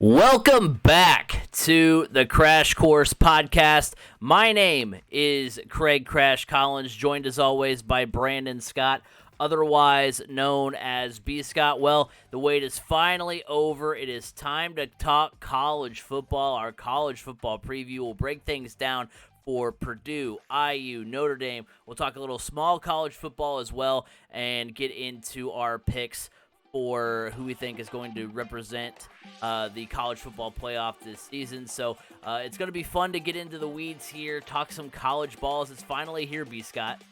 Welcome back to the Crash Course podcast. My name is Craig Crash Collins, joined as always by Brandon Scott, otherwise known as B. Scott. Well, the wait is finally over. It is time to talk college football. Our college football preview will break things down for Purdue, IU, Notre Dame. We'll talk a little small college football as well and get into our picks for who we think is going to represent the college football playoff this season. So it's going to be fun to get into the weeds here, talk some college balls. It's finally here, B. Scott.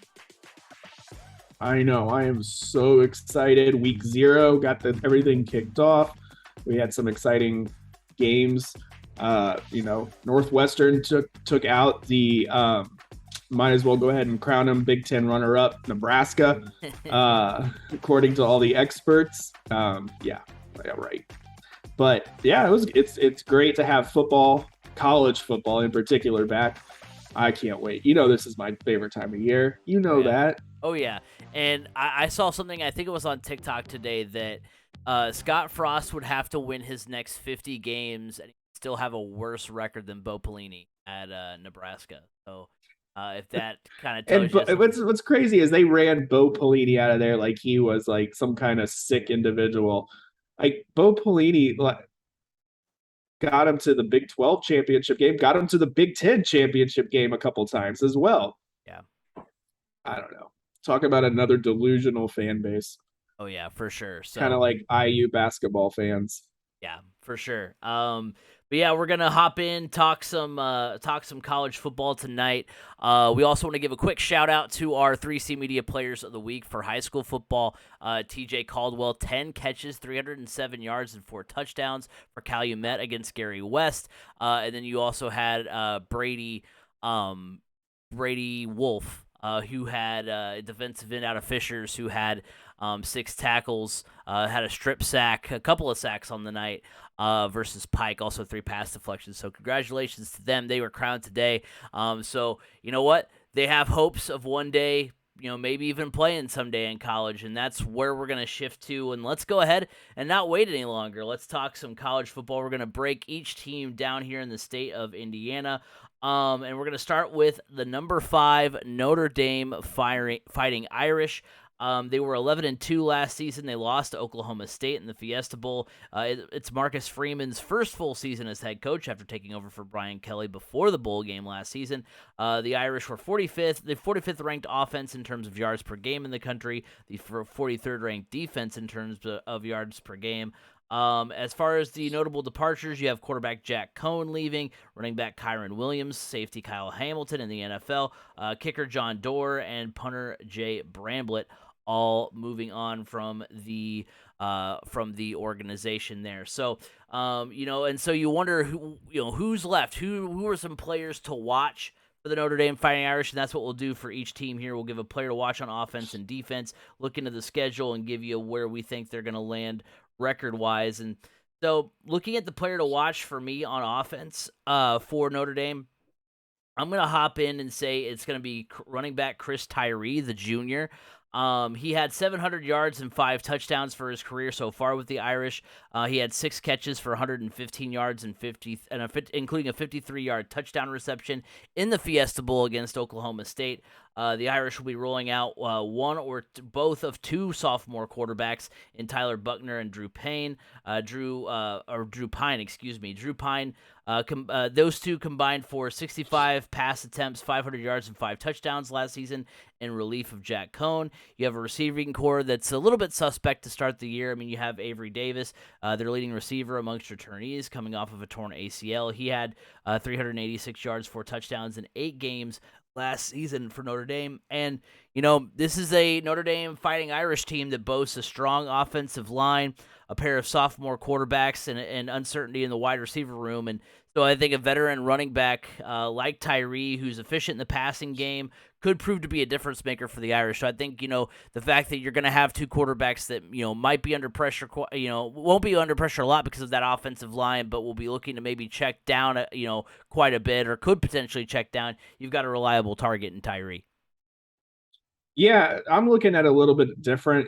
I know. I am so excited. Week 0 got everything kicked off. We had some exciting games. Northwestern took out the might as well go ahead and crown him Big Ten runner-up, Nebraska, according to all the experts. Right. But yeah, it's great to have football, college football in particular, back. I can't wait. This is my favorite time of year. That. Oh yeah, and I saw something. I think it was on TikTok today that Scott Frost would have to win his next 50 games and still have a worse record than Bo Pelini at Nebraska. So. If that kind of tells you what's crazy is they ran Bo Pelini out of there like he was like some kind of sick individual. Like Bo Pelini got him to the Big 12 championship game, got him to the Big 10 championship game a couple times as well. Yeah. I don't know. Talk about another delusional fan base. Oh yeah, for sure. So kind of like IU basketball fans. Yeah, for sure. But yeah, we're gonna hop in, talk some college football tonight. We also want to give a quick shout out to our 3C Media Players of the Week for high school football. TJ Caldwell, 10 catches, 307 yards, and 4 touchdowns for Calumet against Gary West. And then you also had Brady Wolf, who had a defensive end out of Fishers, who had 6 tackles, had a strip sack, a couple of sacks on the night versus Pike, also 3 pass deflections. So congratulations to them. They were crowned today. So you know what? They have hopes of one day, maybe even playing someday in college, and that's where we're going to shift to. And let's go ahead and not wait any longer. Let's talk some college football. We're going to break each team down here in the state of Indiana. And we're going to start with the number 5 Notre Dame Fighting Irish. They were 11-2 last season. They lost to Oklahoma State in the Fiesta Bowl. It's Marcus Freeman's first full season as head coach after taking over for Brian Kelly before the bowl game last season. The Irish were 45th, the 45th ranked offense in terms of yards per game in the country, the 43rd ranked defense in terms of yards per game. As far as the notable departures, you have quarterback Jack Cohn leaving, running back Kyron Williams, safety Kyle Hamilton in the NFL, kicker John Doerr, and punter Jay Bramblett, all moving on from the organization there. So, and so you wonder who's left, who are some players to watch for the Notre Dame Fighting Irish, and that's what we'll do for each team here. We'll give a player to watch on offense and defense, look into the schedule, and give you where we think they're going to land record-wise. And so looking at the player to watch for me on offense for Notre Dame, I'm going to hop in and say it's going to be running back Chris Tyree, the junior. He had 700 yards and 5 touchdowns for his career so far with the Irish. He had 6 catches for 115 yards and including a 53-yard touchdown reception in the Fiesta Bowl against Oklahoma State. The Irish will be rolling out one or both of 2 sophomore quarterbacks in Tyler Buckner and Drew Pine. Drew Pine. Those 2 combined for 65 pass attempts, 500 yards, and 5 touchdowns last season in relief of Jack Cohn. You have a receiving core that's a little bit suspect to start the year. I mean, you have Avery Davis, their leading receiver amongst returnees, coming off of a torn ACL. He had 386 yards, 4 touchdowns in 8 games last season for Notre Dame. And, this is a Notre Dame Fighting Irish team that boasts a strong offensive line, a pair of sophomore quarterbacks, and uncertainty in the wide receiver room. And so I think a veteran running back like Tyree, who's efficient in the passing game, could prove to be a difference maker for the Irish. So I think, the fact that you're going to have 2 quarterbacks that, might be under pressure, won't be under pressure a lot because of that offensive line, but will be looking to maybe check down, quite a bit, or could potentially check down. You've got a reliable target in Tyree. Yeah, I'm looking at it a little bit different.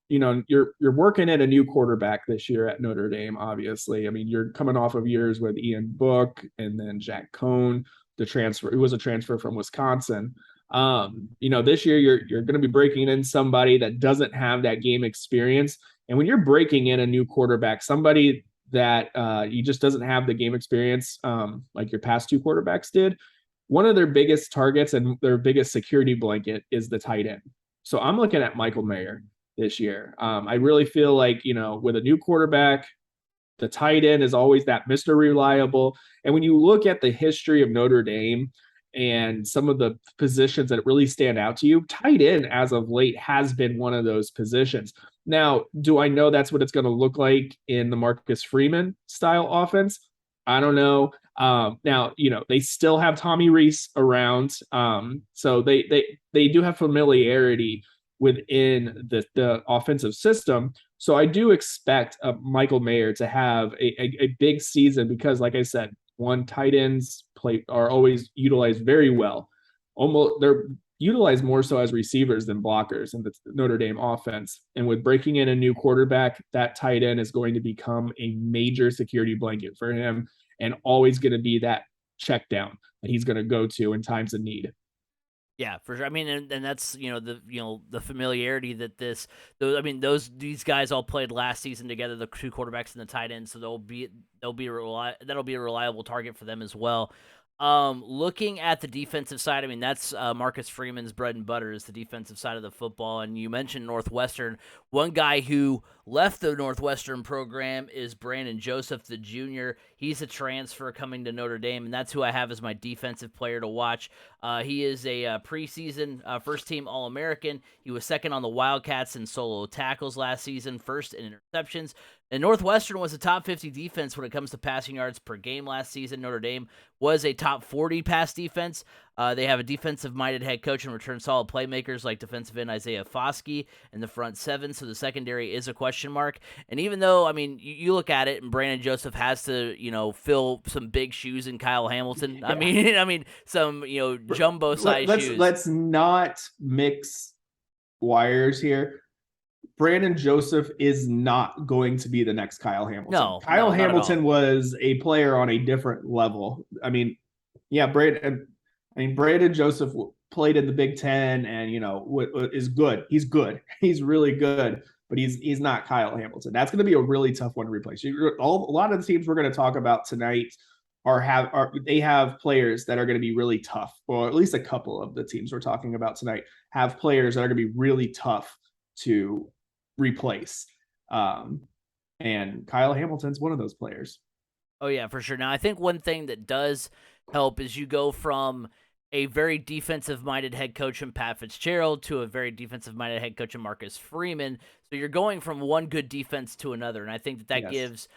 you're working at a new quarterback this year at Notre Dame. Obviously, I mean, you're coming off of years with Ian Book and then Jack Cohn, the transfer. It was a transfer from Wisconsin. This year you're going to be breaking in somebody that doesn't have that game experience, and when you're breaking in a new quarterback, somebody that he just doesn't have the game experience like your past two quarterbacks did. One of their biggest targets and their biggest security blanket is the tight end. So I'm looking at Michael Mayer this year. I really feel like, with a new quarterback, the tight end is always that Mr. Reliable. And when you look at the history of Notre Dame and some of the positions that really stand out to you, tight end as of late has been one of those positions. Now, do I know that's what it's going to look like in the Marcus Freeman style offense? I don't know. Now, they still have Tommy Rees around. So they do have familiarity within the offensive system. So I do expect Michael Mayer to have a big season because, like I said, tight ends are always utilized very well. Almost they're utilized more so as receivers than blockers in the Notre Dame offense. And with breaking in a new quarterback, that tight end is going to become a major security blanket for him and always going to be that check down that he's going to go to in times of need. Yeah, for sure. I mean, and that's the familiarity that these guys all played last season together, the two quarterbacks and the tight ends, so that'll be a reliable target for them as well. Looking at the defensive side, I mean, that's Marcus Freeman's bread and butter is the defensive side of the football. And you mentioned Northwestern. One guy who left the Northwestern program is Brandon Joseph, the junior. He's a transfer coming to Notre Dame, and that's who I have as my defensive player to watch. He is a preseason first-team All-American. He was second on the Wildcats in solo tackles last season, first in interceptions. And Northwestern was a top 50 defense when it comes to passing yards per game last season. Notre Dame was a top 40 pass defense. They have a defensive-minded head coach and return solid playmakers like defensive end Isaiah Foskey in the front seven, so the secondary is a question mark. And even though, I mean, you look at it and Brandon Joseph has to, fill some big shoes in Kyle Hamilton. Yeah. I mean, some, jumbo-sized shoes. Let's not mix wires here. Brandon Joseph is not going to be the next Kyle Hamilton. No, Kyle Hamilton was a player on a different level. I mean, yeah, Brandon Joseph played in the Big Ten and, is good. He's good. He's really good, but he's not Kyle Hamilton. That's going to be a really tough one to replace. A lot of the teams we're going to talk about tonight they have players that are going to be really tough, or at least a couple of the teams we're talking about tonight have players that are going to be really tough to replace. And Kyle Hamilton's one of those players. Oh yeah, for sure. Now I think one thing that does help is you go from a very defensive-minded head coach in Pat Fitzgerald to a very defensive-minded head coach in Marcus Freeman. So you're going from one good defense to another, and I think that gives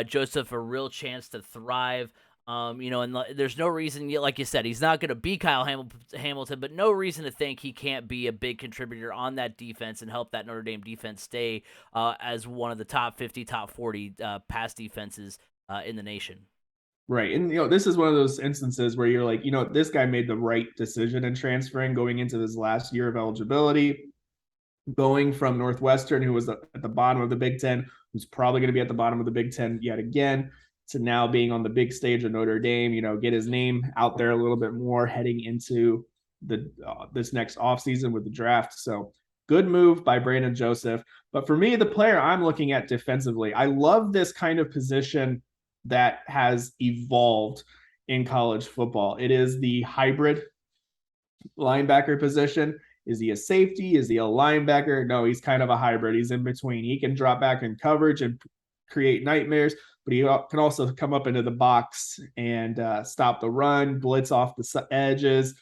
Joseph a real chance to thrive. And there's no reason, like you said, he's not going to be Kyle Hamilton, but no reason to think he can't be a big contributor on that defense and help that Notre Dame defense stay as one of the top 50, top 40 pass defenses in the nation. Right. And, this is one of those instances where you're like, this guy made the right decision in transferring going into this last year of eligibility, going from Northwestern, who was at the bottom of the Big Ten, who's probably going to be at the bottom of the Big Ten yet again, to now being on the big stage of Notre Dame, get his name out there a little bit more heading into this next offseason with the draft. So good move by Brandon Joseph. But for me, the player I'm looking at defensively, I love this kind of position that has evolved in college football. It is the hybrid linebacker position. Is he a safety? Is he a linebacker? No, he's kind of a hybrid. He's in between. He can drop back in coverage and create nightmares, but he can also come up into the box and stop the run, blitz off the edges,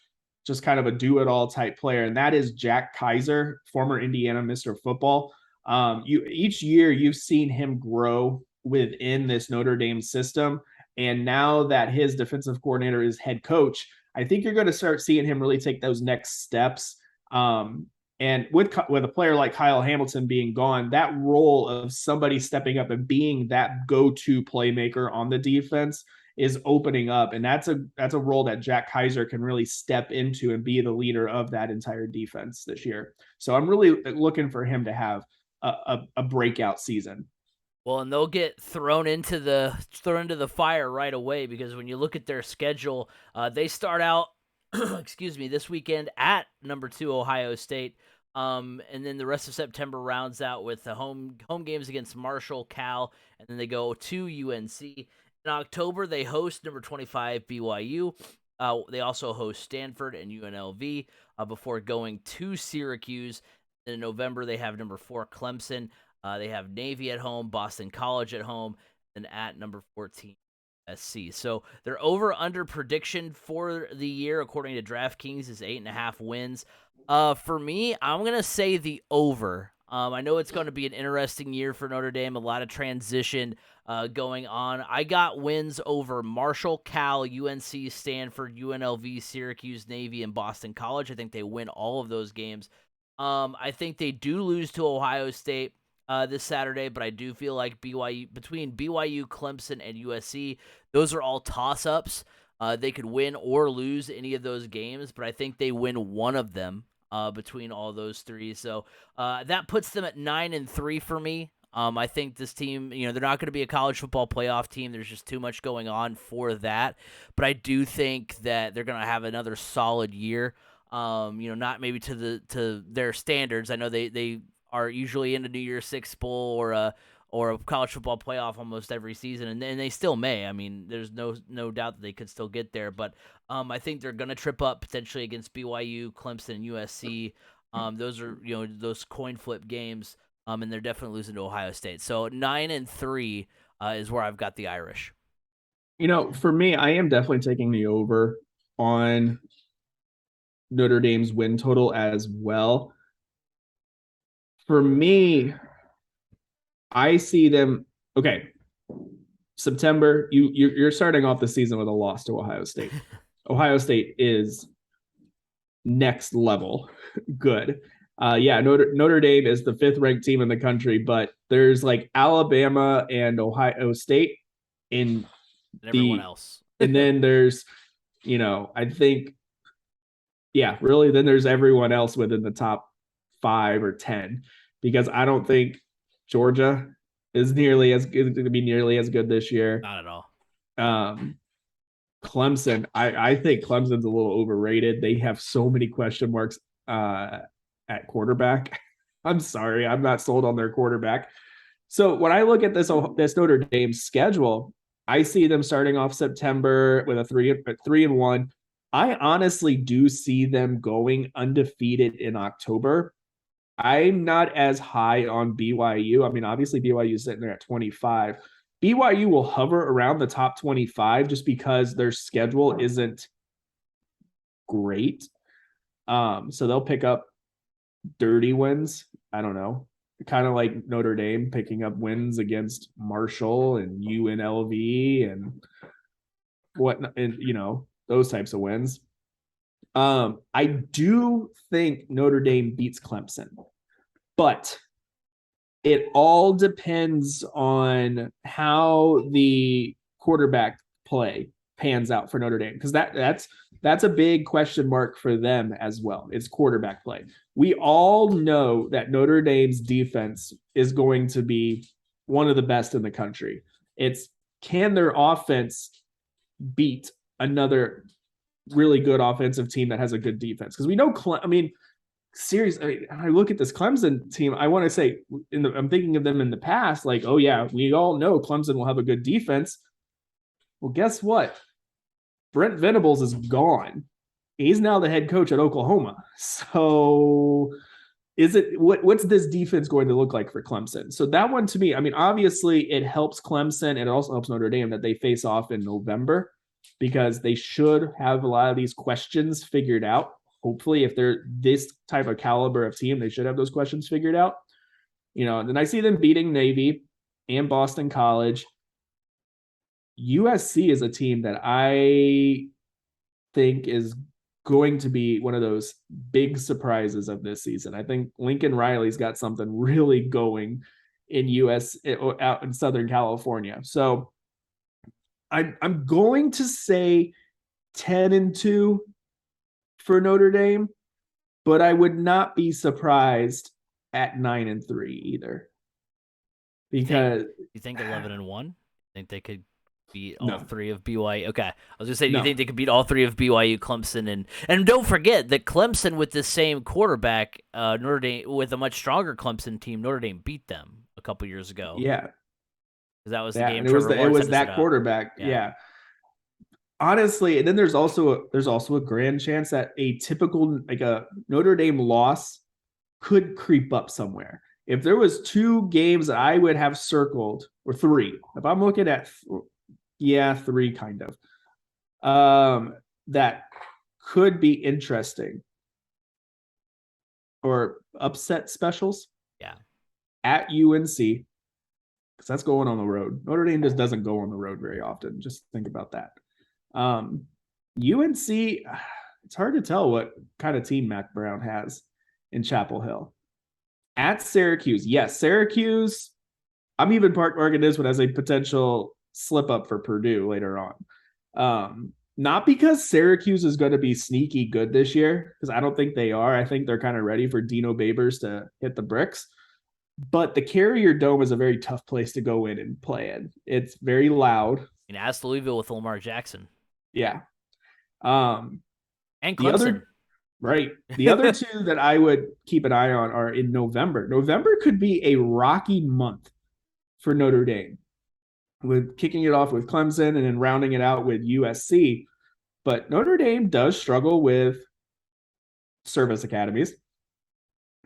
just kind of a do-it-all type player. And that is Jack Kaiser, former Indiana Mr. Football. Each year you've seen him grow within this Notre Dame system. And now that his defensive coordinator is head coach, I think you're going to start seeing him really take those next steps. And with a player like Kyle Hamilton being gone, that role of somebody stepping up and being that go-to playmaker on the defense is opening up. And that's a role that Jack Kaiser can really step into and be the leader of that entire defense this year. So I'm really looking for him to have a breakout season. Well, and they'll get thrown into the fire right away, because when you look at their schedule, they start out, excuse me, this weekend at number 2 Ohio State, and then the rest of September rounds out with the home games against Marshall, Cal, and then they go to UNC. In October, they host number 25 BYU. They also host Stanford and UNLV before going to Syracuse. In November, they have number 4 Clemson. They have Navy at home, Boston College at home, and at number 14 SC. So their over-under prediction for the year, according to DraftKings, is 8.5 wins. For me, I'm going to say the over. I know it's going to be an interesting year for Notre Dame, a lot of transition going on. I got wins over Marshall, Cal, UNC, Stanford, UNLV, Syracuse, Navy, and Boston College. I think they win all of those games. I think they do lose to Ohio State this Saturday, but I do feel like between BYU, Clemson, and USC, those are all toss-ups. They could win or lose any of those games, but I think they win one of them between all those three. So that puts them at 9-3 for me. I think this team, they're not going to be a college football playoff team. There's just too much going on for that. But I do think that they're going to have another solid year. Not maybe to their standards. I know they are usually in a New Year's Six bowl or a college football playoff almost every season, and they still may. I mean, there's no doubt that they could still get there, but I think they're going to trip up potentially against BYU, Clemson, and USC. Those are those coin flip games, and they're definitely losing to Ohio State. So 9-3 is where I've got the Irish. For me, I am definitely taking the over on Notre Dame's win total as well. For me, I see them. Okay, September. You're starting off the season with a loss to Ohio State. Ohio State is next level good. Notre Dame is the 5th ranked team in the country, but there's like Alabama and Ohio State and everyone else, and then there's, I think, really, then there's everyone else within the top 5 or 10, because I don't think Georgia is going to be nearly as good this year. Not at all. Clemson, I think Clemson's a little overrated. They have so many question marks at quarterback. I'm sorry, I'm not sold on their quarterback. So when I look at this Notre Dame schedule, I see them starting off September with a 3-1. I honestly do see them going undefeated in October. I'm not as high on BYU. I mean, obviously BYU is sitting there at 25. BYU will hover around the top 25 just because their schedule isn't great. So they'll pick up dirty wins. I don't know. Kind of like Notre Dame picking up wins against Marshall and UNLV and whatnot, and those types of wins. I do think Notre Dame beats Clemson, but it all depends on how the quarterback play pans out for Notre Dame, because that's a big question mark for them as well. It's quarterback play. We all know that Notre Dame's defense is going to be one of the best in the country. It's, can their offense beat another really good offensive team that has a good defense? Because we know, seriously, I look at this Clemson team, I want to say, I'm thinking of them in the past, like, oh yeah, we all know Clemson will have a good defense. Well, guess what? Brent Venables is gone. He's now the head coach at Oklahoma. So what's this defense going to look like for Clemson? So that one, to me, obviously it helps Clemson, and it also helps Notre Dame that they face off in November, because they should have a lot of these questions figured out. Hopefully, if they're this type of caliber of team, they should have those questions figured out. And then I see them beating Navy and Boston College. USC is a team that I think is going to be one of those big surprises of this season. I think Lincoln Riley's got something really going out in Southern California. So I'm going to say 10-2 for Notre Dame, but I would not be surprised at 9-3 either. You Because think 11-1? Think they could beat all no, three of BYU? Okay, I was gonna say, do you no, think they could beat all three of BYU, Clemson, and don't forget that Clemson with the same quarterback, Notre Dame with a much stronger Clemson team, Notre Dame beat them a couple years ago yeah, because that was the that game and Trevor it Lawrence had was to sit that out. quarterback. Yeah, Yeah, honestly, and then there's also a grand chance that a typical like a Notre Dame loss could creep up somewhere. If there was 2 games that I would have circled, or 3, if I'm looking at, yeah, 3 kind of, that could be interesting or upset specials yeah. at UNC, because that's going on the road. Notre Dame just doesn't go on the road very often. Just think about that. UNC, it's hard to tell what kind of team Mac Brown has in Chapel Hill. At Syracuse, yes, Syracuse. I'm even marking this one as a potential slip up for Purdue later on. Not because Syracuse is going to be sneaky good this year, because I don't think they are. I think they're kind of ready for Dino Babers to hit the bricks. But the Carrier Dome is a very tough place to go in and play in. It's very loud. And ask Louisville with Lamar Jackson Yeah. Um, and the Clemson. other Right. The other 2 that I would keep an eye on are in November. November could be a rocky month for Notre Dame, with kicking it off with Clemson and then rounding it out with USC. But Notre Dame does struggle with service academies.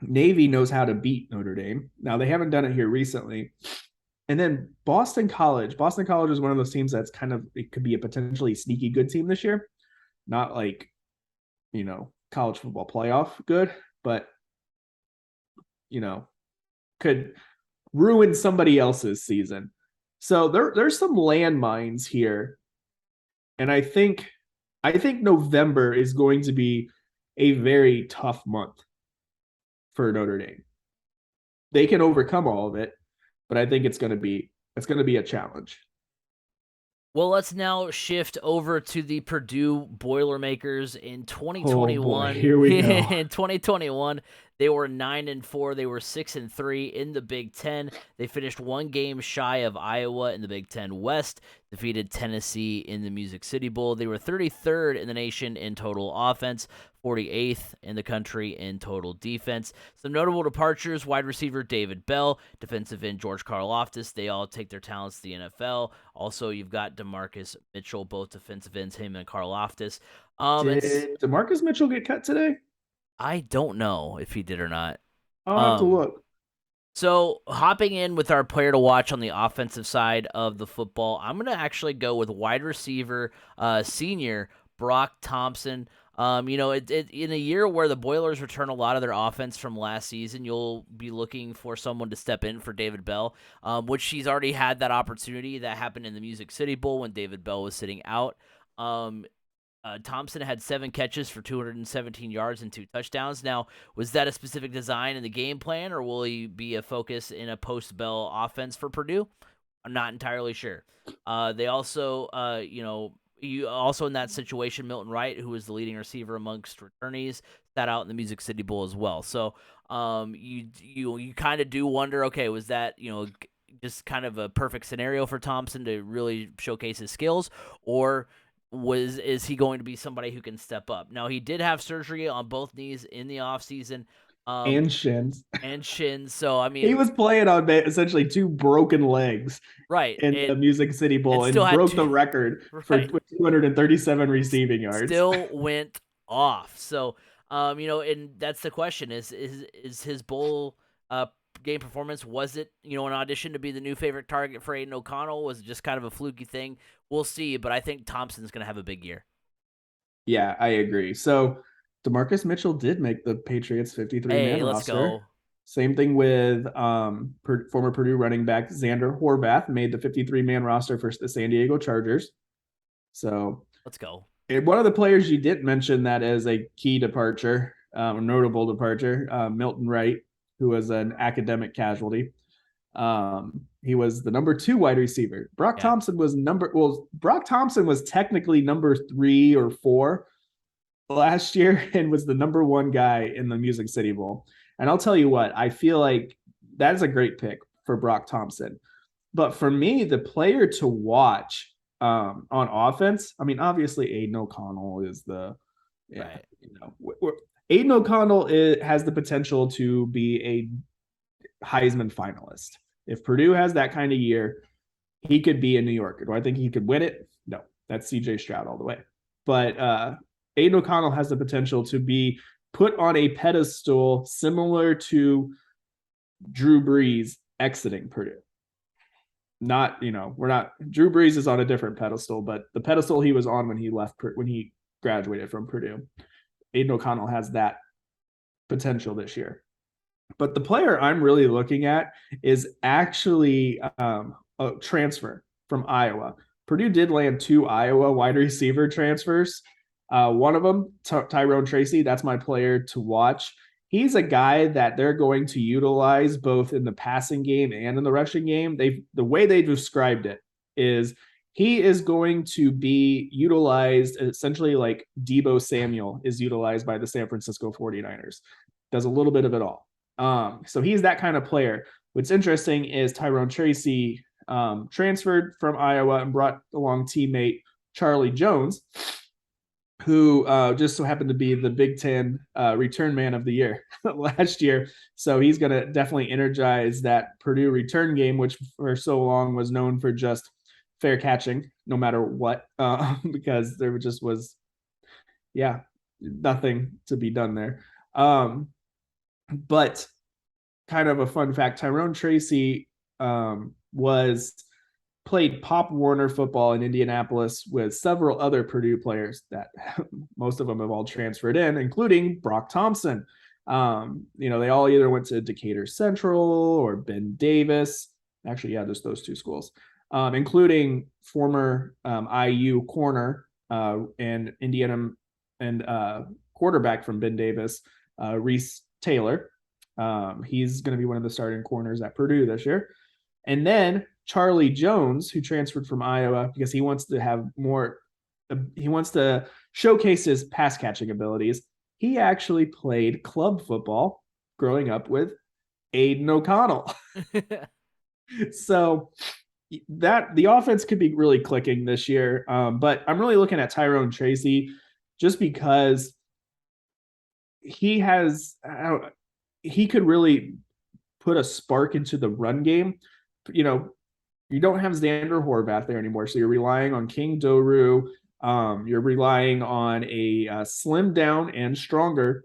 Navy knows how to beat Notre Dame. Now, they haven't done it here recently. And then Boston College. Boston College is one of those teams that's kind of, it could be a potentially sneaky good team this year. Not like, college football playoff good, but, could ruin somebody else's season. So there's some landmines here. And I think November is going to be a very tough month for Notre Dame. They can overcome all of it, but I think it's going to be a challenge. Well, let's now shift over to the Purdue Boilermakers in 2021. Oh boy, here we go. In 2021, they were 9-4. They were 6-3 in the Big Ten. They finished 1 game shy of Iowa in the Big Ten West, defeated Tennessee in the Music City Bowl. They were 33rd in the nation in total offense, 48th in the country in total defense. Some notable departures: wide receiver David Bell, defensive end George Karlaftis. They all take their talents to the NFL. Also, you've got DeMarcus Mitchell, both defensive ends, him and Karlaftis. Did DeMarcus Mitchell get cut today? I don't know if he did or not. I'll have to look. So, hopping in with our player to watch on the offensive side of the football, I'm going to actually go with wide receiver senior Brock Thompson. In a year where the Boilers return a lot of their offense from last season, you'll be looking for someone to step in for David Bell, which he's already had that opportunity. That happened in the Music City Bowl when David Bell was sitting out. Thompson had 7 catches for 217 yards and 2 touchdowns. Now, was that a specific design in the game plan, or will he be a focus in a post-Bell offense for Purdue? I'm not entirely sure. They also, also in that situation, Milton Wright, who was the leading receiver amongst returnees, sat out in the Music City Bowl as well. So you kind of do wonder, okay, was that, just kind of a perfect scenario for Thompson to really showcase his skills, or is he going to be somebody who can step up? Now, he did have surgery on both knees in the offseason. And shins. So, I mean, he was playing on essentially 2 broken legs, right, in the Music City Bowl, and broke the record for 237 receiving yards. Still went off. So, and that's the question: is his bowl game performance, was it an audition to be the new favorite target for Aiden O'Connell? Was it just kind of a fluky thing? We'll see, but I think Thompson's going to have a big year. Yeah, I agree. So DeMarcus Mitchell did make the Patriots 53-man roster. Go. Same thing with former Purdue running back Xander Horvath made the 53-man roster for the San Diego Chargers. So let's go. One of the players you didn't mention that as a key departure, notable departure, Milton Wright, who was an academic casualty. He was the number 2 wide receiver. Brock Thompson was technically number 3 or 4 last year and was the number 1 guy in the Music City Bowl. And I'll tell you what, I feel like that's a great pick for Brock Thompson. But for me, the player to watch on offense, I mean, obviously Aiden O'Connell is Right. Aiden O'Connell has the potential to be a Heisman finalist. If Purdue has that kind of year, he could be a New Yorker. Do I think he could win it? No, that's CJ Stroud all the way. But Aiden O'Connell has the potential to be put on a pedestal similar to Drew Brees exiting Purdue. Not, we're not, Drew Brees is on a different pedestal, but the pedestal he was on when he graduated from Purdue, Aiden O'Connell has that potential this year. But the player I'm really looking at is actually a transfer from Iowa. Purdue did land 2 Iowa wide receiver transfers. One of them, Tyrone Tracy, that's my player to watch. He's a guy that they're going to utilize both in the passing game and in the rushing game. The way they described it is he is going to be utilized essentially like Deebo Samuel is utilized by the San Francisco 49ers. Does a little bit of it all. So he's that kind of player. What's interesting is Tyrone Tracy transferred from Iowa and brought along teammate Charlie Jones, who just so happened to be the Big Ten return man of the year last year. So he's going to definitely energize that Purdue return game, which for so long was known for just fair catching, no matter what, because there just was, nothing to be done there. But kind of a fun fact, Tyrone Tracy played Pop Warner football in Indianapolis with several other Purdue players that most of them have all transferred in, including Brock Thompson. They all either went to Decatur Central or Ben Davis. Actually, just those 2 schools, including former IU corner and Indiana and quarterback from Ben Davis, Reese Taylor. He's going to be one of the starting corners at Purdue this year. And then Charlie Jones, who transferred from Iowa because he wants to have more, he wants to showcase his pass catching abilities. He actually played club football growing up with Aiden O'Connell. So that the offense could be really clicking this year. But I'm really looking at Tyrone Tracy just because he could really put a spark into the run game. You don't have Xander Horvath there anymore, so you're relying on King Doru. You're relying on a slim down and stronger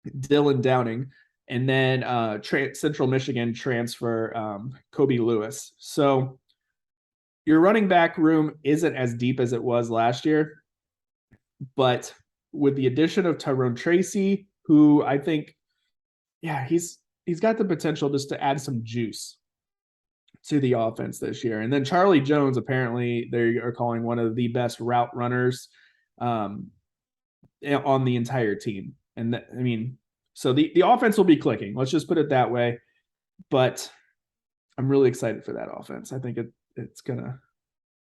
Dylan Downing, and then Central Michigan transfer Kobe Lewis. So your running back room isn't as deep as it was last year, but with the addition of Tyrone Tracy, who I think, he's got the potential just to add some juice to the offense this year. And then Charlie Jones, apparently they are calling one of the best route runners on the entire team. And so the offense will be clicking. Let's just put it that way. But I'm really excited for that offense. I think it's going to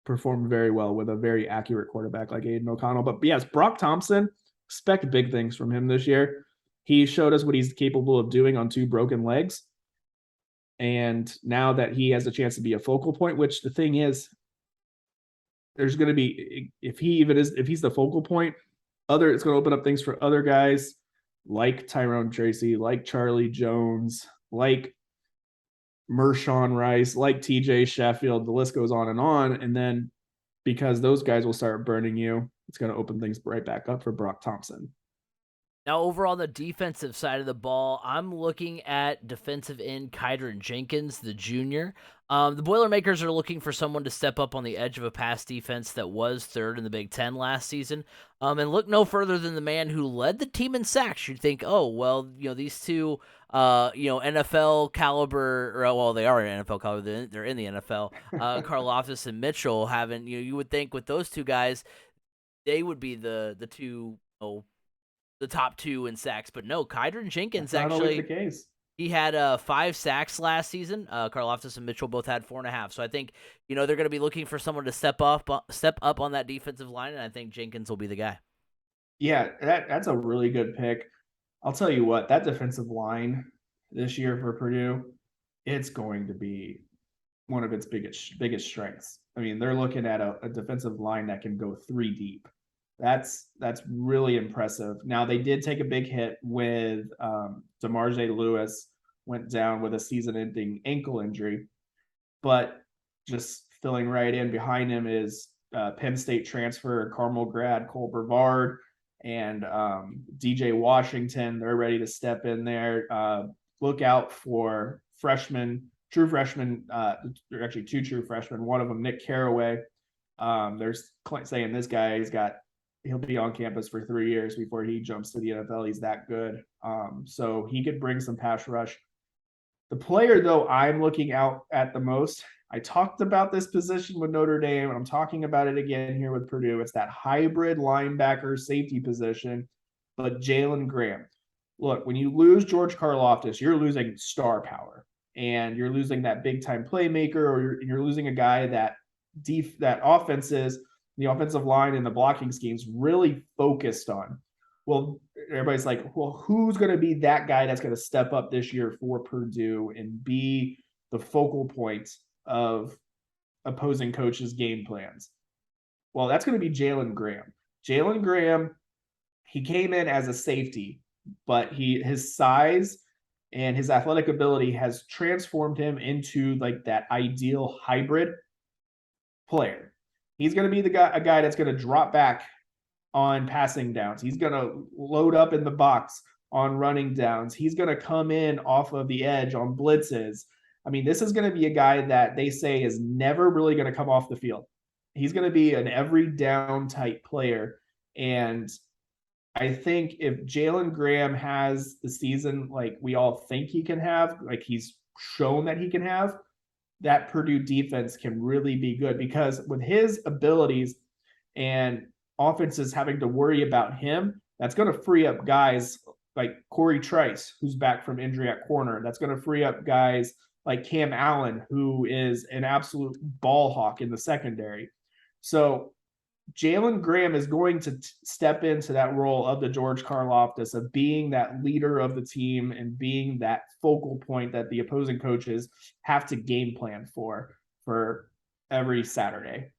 perform very well with a very accurate quarterback like Aiden O'Connell. But yes, Brock Thompson, expect big things from him this year. He showed us what he's capable of doing on 2 broken legs. And now that he has a chance to be a focal point, which the thing is, there's going to be, if he's the focal point, it's going to open up things for other guys like Tyrone Tracy, like Charlie Jones, like Mershawn Rice, like TJ Sheffield. The list goes on. And then because those guys will start burning you, it's going to open things right back up for Brock Thompson. Now, over on the defensive side of the ball, I'm looking at defensive end Kydran Jenkins, the junior. The Boilermakers are looking for someone to step up on the edge of a pass defense that was 3rd in the Big Ten last season. And look no further than the man who led the team in sacks. You'd think, these 2, NFL caliber, they are in NFL caliber, they're in the NFL. Karlaftis and Mitchell haven't, you would think with those 2 guys, they would be the 2, the top 2 in sacks, but no, Kydran Jenkins That's not actually always the case. He had 5 sacks last season. Karlaftis and Mitchell both had 4.5. So I think they're going to be looking for someone to step up on that defensive line, and I think Jenkins will be the guy. Yeah, that's a really good pick. I'll tell you what, that defensive line, this year for Purdue, it's going to be one of its biggest strengths. I mean, they're looking at a defensive line that can go 3 deep. That's really impressive. Now they did take a big hit with DeMarge Lewis went down with a season-ending ankle injury, but just filling right in behind him is Penn State transfer Carmel grad Cole Brevard and DJ Washington. They're ready to step in there. Look out for true freshmen, actually 2 true freshmen. One of them, Nick Carraway. There's saying this guy he'll be on campus for 3 years before he jumps to the NFL. He's that good. So he could bring some pass rush. The player, though, I'm looking out at the most, I talked about this position with Notre Dame, and I'm talking about it again here with Purdue. It's that hybrid linebacker safety position, but Jalen Graham. Look, when you lose George Karlaftis, you're losing star power, and you're losing that big-time playmaker, or you're losing a guy that the offensive line and the blocking schemes really focused on. Well, everybody's like, well, who's going to be that guy that's going to step up this year for Purdue and be the focal point of opposing coaches' game plans? Well, that's going to be Jalen Graham. Jalen Graham, he came in as a safety, but his size and his athletic ability has transformed him into like that ideal hybrid player. He's going to be a guy that's going to drop back on passing downs. He's going to load up in the box on running downs. He's going to come in off of the edge on blitzes. I mean, this is going to be a guy that they say is never really going to come off the field. He's going to be an every down type player. And I think if Jalen Graham has the season like we all think he can have, like he's shown that he can have, that Purdue defense can really be good, because with his abilities and offenses having to worry about him, that's going to free up guys like Corey Trice, who's back from injury at corner. That's going to free up guys like Cam Allen, who is an absolute ball hawk in the secondary. So Jalen Graham is going to step into that role of the George Karlaftis, of being that leader of the team and being that focal point that the opposing coaches have to game plan for every Saturday.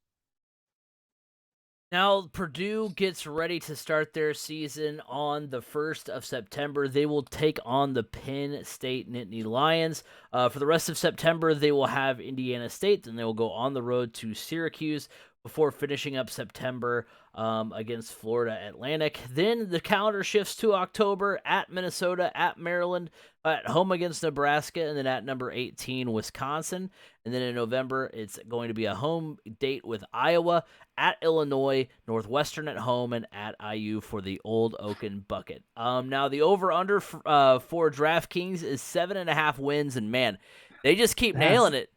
Now, Purdue gets ready to start their season on the 1st of September. They will take on the Penn State Nittany Lions. For the rest of September, they will have Indiana State, then they will go on the road to Syracuse before finishing up September against Florida Atlantic. Then the calendar shifts to October at Minnesota, at Maryland, at home against Nebraska, and then at number 18, Wisconsin. And then in November, it's going to be a home date with Iowa, at Illinois, Northwestern at home, and at IU for the Old Oaken Bucket. Now, the over-under for DraftKings is 7.5 wins, and man, they just keep nailing it.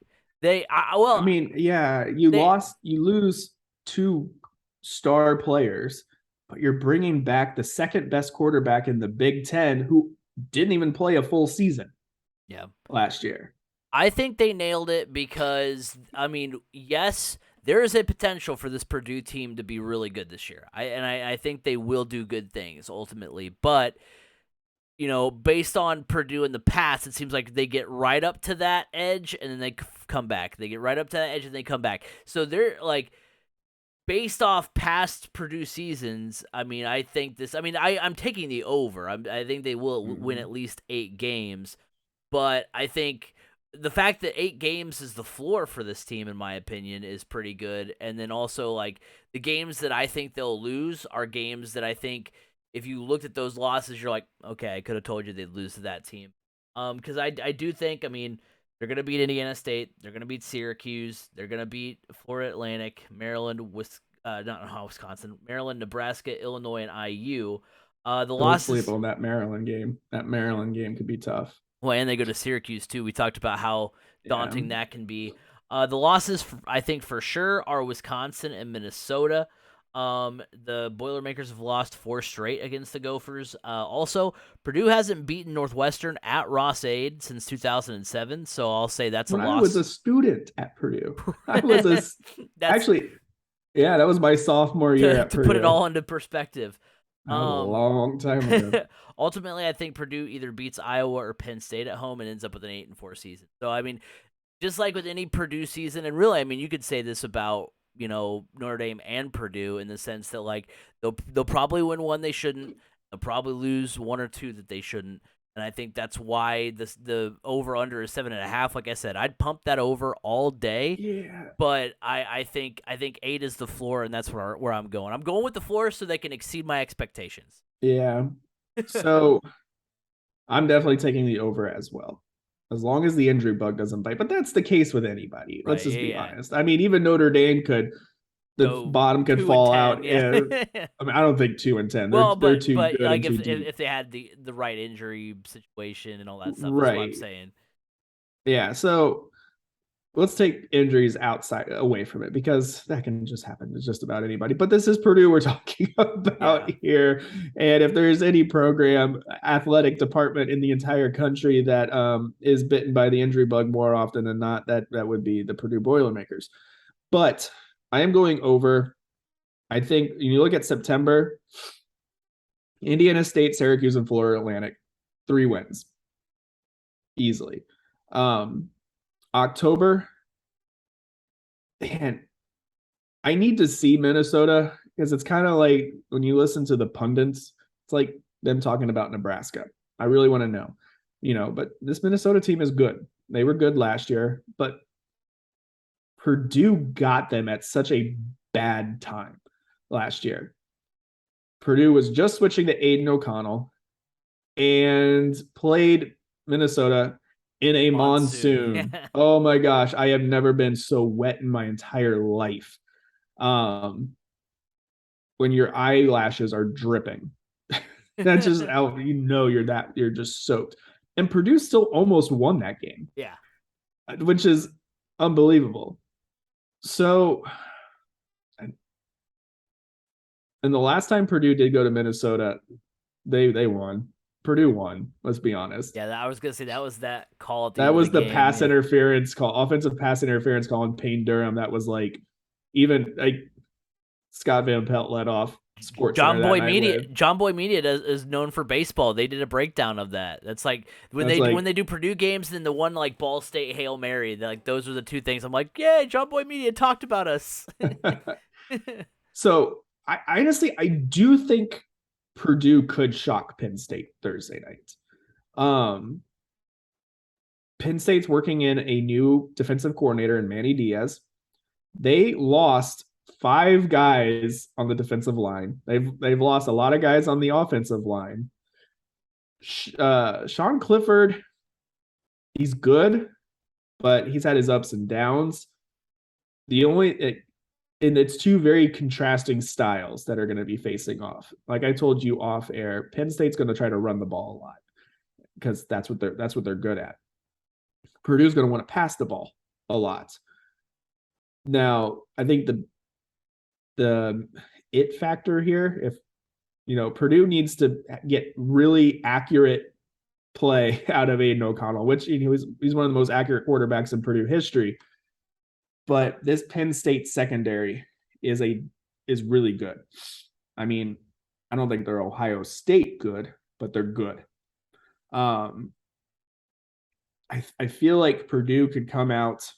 You lose 2 star players, but you're bringing back the second best quarterback in the Big Ten, who didn't even play a full season. Last year. I think they nailed it because, I mean, yes, there is a potential for this Purdue team to be really good this year. I think they will do good things ultimately, but you know, based on Purdue in the past, it seems like they get right up to that edge and then they come back. They get right up to that edge and they come back. So they're like, based off past Purdue seasons, I mean, I think this. I mean, I'm taking the over. I think they will win at least 8 games, but I think the fact that 8 games is the floor for this team, in my opinion, is pretty good. And then also, like, the games that I think they'll lose are games that I think, if you looked at those losses, you're like, okay, I could have told you they'd lose to that team. Because I do think, I mean, they're going to beat Indiana State. They're going to beat Syracuse. They're going to beat Florida Atlantic, Maryland, Wisconsin, Maryland, Nebraska, Illinois, and IU. Don't sleep on that Maryland game. That Maryland game could be tough. Well, and they go to Syracuse, too. We talked about how daunting that can be. The losses, I think, for sure, are Wisconsin and Minnesota. The Boilermakers have lost 4 straight against the Gophers. Also, Purdue hasn't beaten Northwestern at Ross-Ade since 2007, so I'll say that's a loss. I was a student at Purdue. That was my sophomore year at Purdue. To put it all into perspective. That was a long time ago. Ultimately, I think Purdue either beats Iowa or Penn State at home and ends up with an 8-4 season. So I mean, just like with any Purdue season, and really, I mean, you could say this about Notre Dame and Purdue in the sense that like they'll probably win one they shouldn't, they'll probably lose one or two that they shouldn't, and I think that's why the over under is 7.5. Like I said, I'd pump that over all day. Yeah. But I think 8 is the floor, and that's where I'm going. I'm going with the floor so they can exceed my expectations. Yeah. So I'm definitely taking the over as well, as long as the injury bug doesn't bite. But that's the case with anybody. Let's just be honest. I mean, even Notre Dame the bottom could fall 10, out. Yeah. I mean, I don't think 2-10. Well, they're too good like and too deep. if they had the right injury situation and all that stuff, right. That's what I'm saying. Yeah. So let's take injuries away from it, because that can just happen to just about anybody. But this is Purdue we're talking about here. And if there's any program, athletic department in the entire country that is bitten by the injury bug more often than not, that would be the Purdue Boilermakers. But I am going over. I think when you look at September, Indiana State, Syracuse, and Florida Atlantic, 3 wins. Easily. October, and I need to see Minnesota, because it's kind of like when you listen to the pundits, it's like them talking about Nebraska. I really want to know, but this Minnesota team is good. They were good last year, but Purdue got them at such a bad time last year. Purdue was just switching to Aiden O'Connell and played Minnesota in a monsoon. Oh my gosh, I have never been so wet in my entire life. When your eyelashes are dripping, that's just how you're just soaked. And Purdue still almost won that game. Yeah, which is unbelievable. So, and the last time Purdue did go to Minnesota, they won. Purdue won. Let's be honest. Yeah, I was gonna say that was that call. At the that end was of the the game, pass interference call, offensive pass interference call on Payne Durham. That was like, even like Scott Van Pelt let off. John Boy Media is known for baseball. They did a breakdown of that. That's like when they do Purdue games, and then the one like Ball State Hail Mary. Like those are the two things. I'm like, yeah, John Boy Media talked about us. So I do think Purdue could shock Penn State Thursday night. Penn State's working in a new defensive coordinator in Manny Diaz. They lost 5 guys on the defensive line. They've lost a lot of guys on the offensive line. Sean Clifford, he's good, but he's had his ups and downs. And it's 2 very contrasting styles that are going to be facing off. Like I told you off air, Penn State's going to try to run the ball a lot because that's what they're good at. Purdue's going to want to pass the ball a lot. Now, I think the it factor here, if Purdue needs to get really accurate play out of Aiden O'Connell, which he's one of the most accurate quarterbacks in Purdue history. But this Penn State secondary is really good. I mean, I don't think they're Ohio State good, but they're good. I feel like Purdue could come out,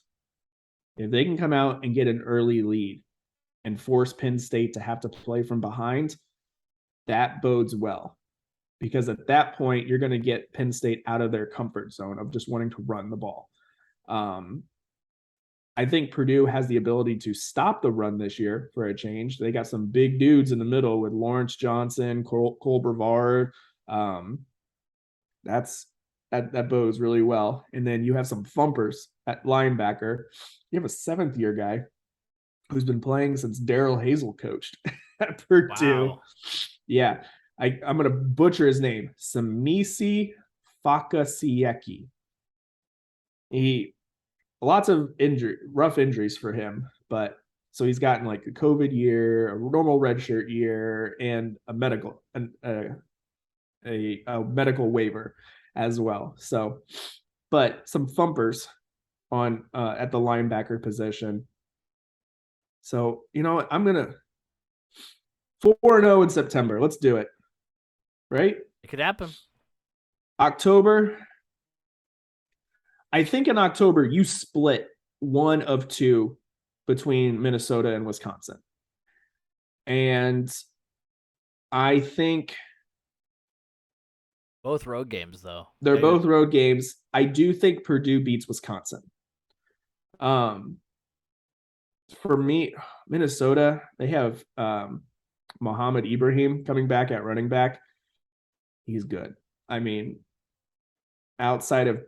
if they can come out and get an early lead and force Penn State to have to play from behind, that bodes well. Because at that point, you're going to get Penn State out of their comfort zone of just wanting to run the ball. I think Purdue has the ability to stop the run this year for a change. They got some big dudes in the middle with Lawrence Johnson, Cole Brevard. That bodes really well. And then you have some thumpers at linebacker. You have a 7th-year guy who's been playing since Darrell Hazel coached at Purdue. Wow. Yeah. I'm going to butcher his name. Samisi Fakasieki. Lots of rough injuries for him, but so he's gotten like a COVID year, a normal redshirt year, and a medical waiver as well. So, but some thumpers on at the linebacker position. So I'm gonna 4-0 in September. Let's do it. right? It could happen. October, I think in October you split one of two between Minnesota and Wisconsin. And I think Both road games, though. they're both road games. I do think Purdue beats Wisconsin. Um, for me, Minnesota, they have Mohammed Ibrahim coming back at running back. He's good. I mean, outside of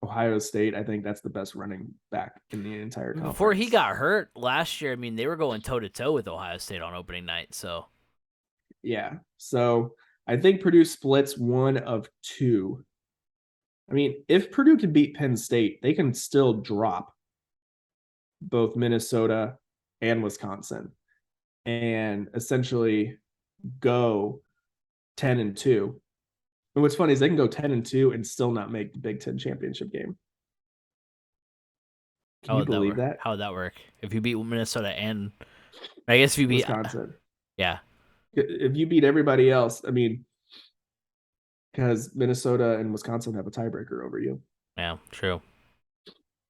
Ohio State, I think that's the best running back in the entire conference. Before he got hurt last year, I mean, they were going toe-to-toe with Ohio State on opening night, so. Yeah. So I think Purdue splits one of two. I mean, if Purdue can beat Penn State, they can still drop both Minnesota and Wisconsin and essentially go 10-2. And what's funny is they can go 10-2 and still not make the Big Ten championship game. Can you believe that? How would that work? If you beat Minnesota and I guess if you beat Wisconsin. Yeah. If you beat everybody else, I mean, because Minnesota and Wisconsin have a tiebreaker over you. Yeah, true.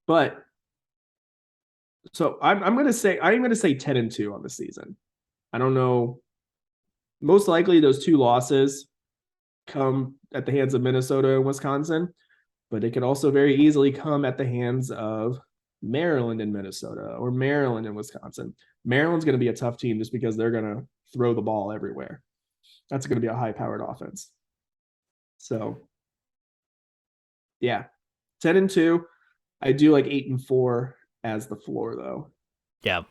But so I'm gonna say 10-2 on the season. I don't know. Most likely those two losses come at the hands of Minnesota and Wisconsin, but it could also very easily come at the hands of Maryland and Minnesota or Maryland and Wisconsin. Maryland's going to be a tough team just because they're going to throw the ball everywhere. That's going to be a high-powered offense. So, yeah, 10-2. I do like 8-4 as the floor, though. Yeah.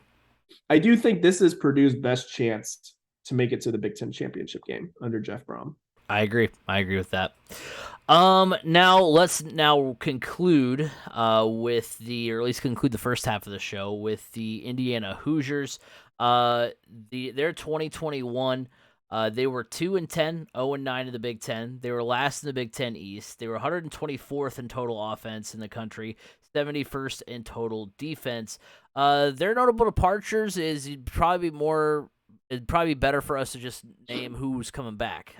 I do think this is Purdue's best chance to make it to the Big Ten championship game under Jeff Brom. I agree with that. Now let's conclude or at least conclude the first half of the show with the Indiana Hoosiers. Their 2021, they were 2-10, 0-9 in the Big Ten. They were last in the Big Ten East. They were 124th in total offense in the country, 71st in total defense. Their notable departures is it'd probably be better for us to just name who's coming back,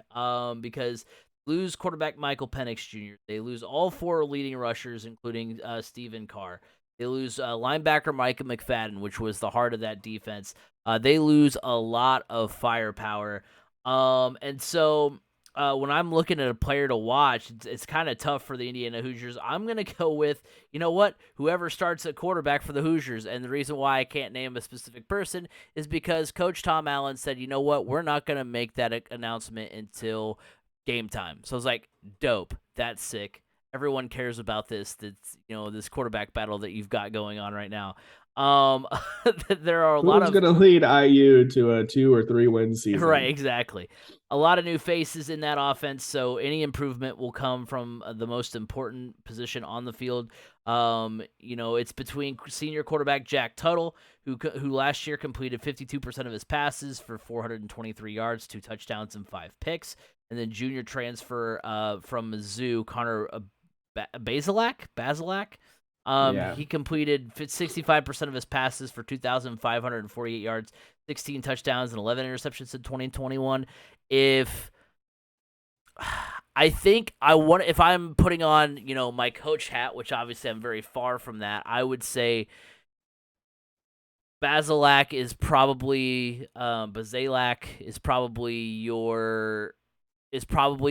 because lose quarterback Michael Penix Jr. They lose all four leading rushers, including Stephen Carr. They lose linebacker Micah McFadden, which was the heart of that defense. They lose a lot of firepower. And so when I'm looking at a player to watch, it's kind of tough for the Indiana Hoosiers. I'm going to go with, you know what, whoever starts at quarterback for the Hoosiers. And the reason why I can't name a specific person is because Coach Tom Allen said, you know what, we're not going to make that announcement until game time. So I was like, dope. That's sick. Everyone cares about this. That's, this quarterback battle that you've got going on right now. There are a lot of who's going to lead IU to a 2 or 3 win season. Right, exactly. A lot of new faces in that offense, so any improvement will come from the most important position on the field. It's between senior quarterback Jack Tuttle, who last year completed 52% of his passes for 423 yards, 2 touchdowns, and 5 picks, and then junior transfer from Mizzou, Connor Bazelak. He completed 65% of his passes for 2,548 yards, 16 touchdowns, and 11 interceptions in 2021. If I'm putting on, my coach hat, which obviously I'm very far from that, I would say Bazelak is probably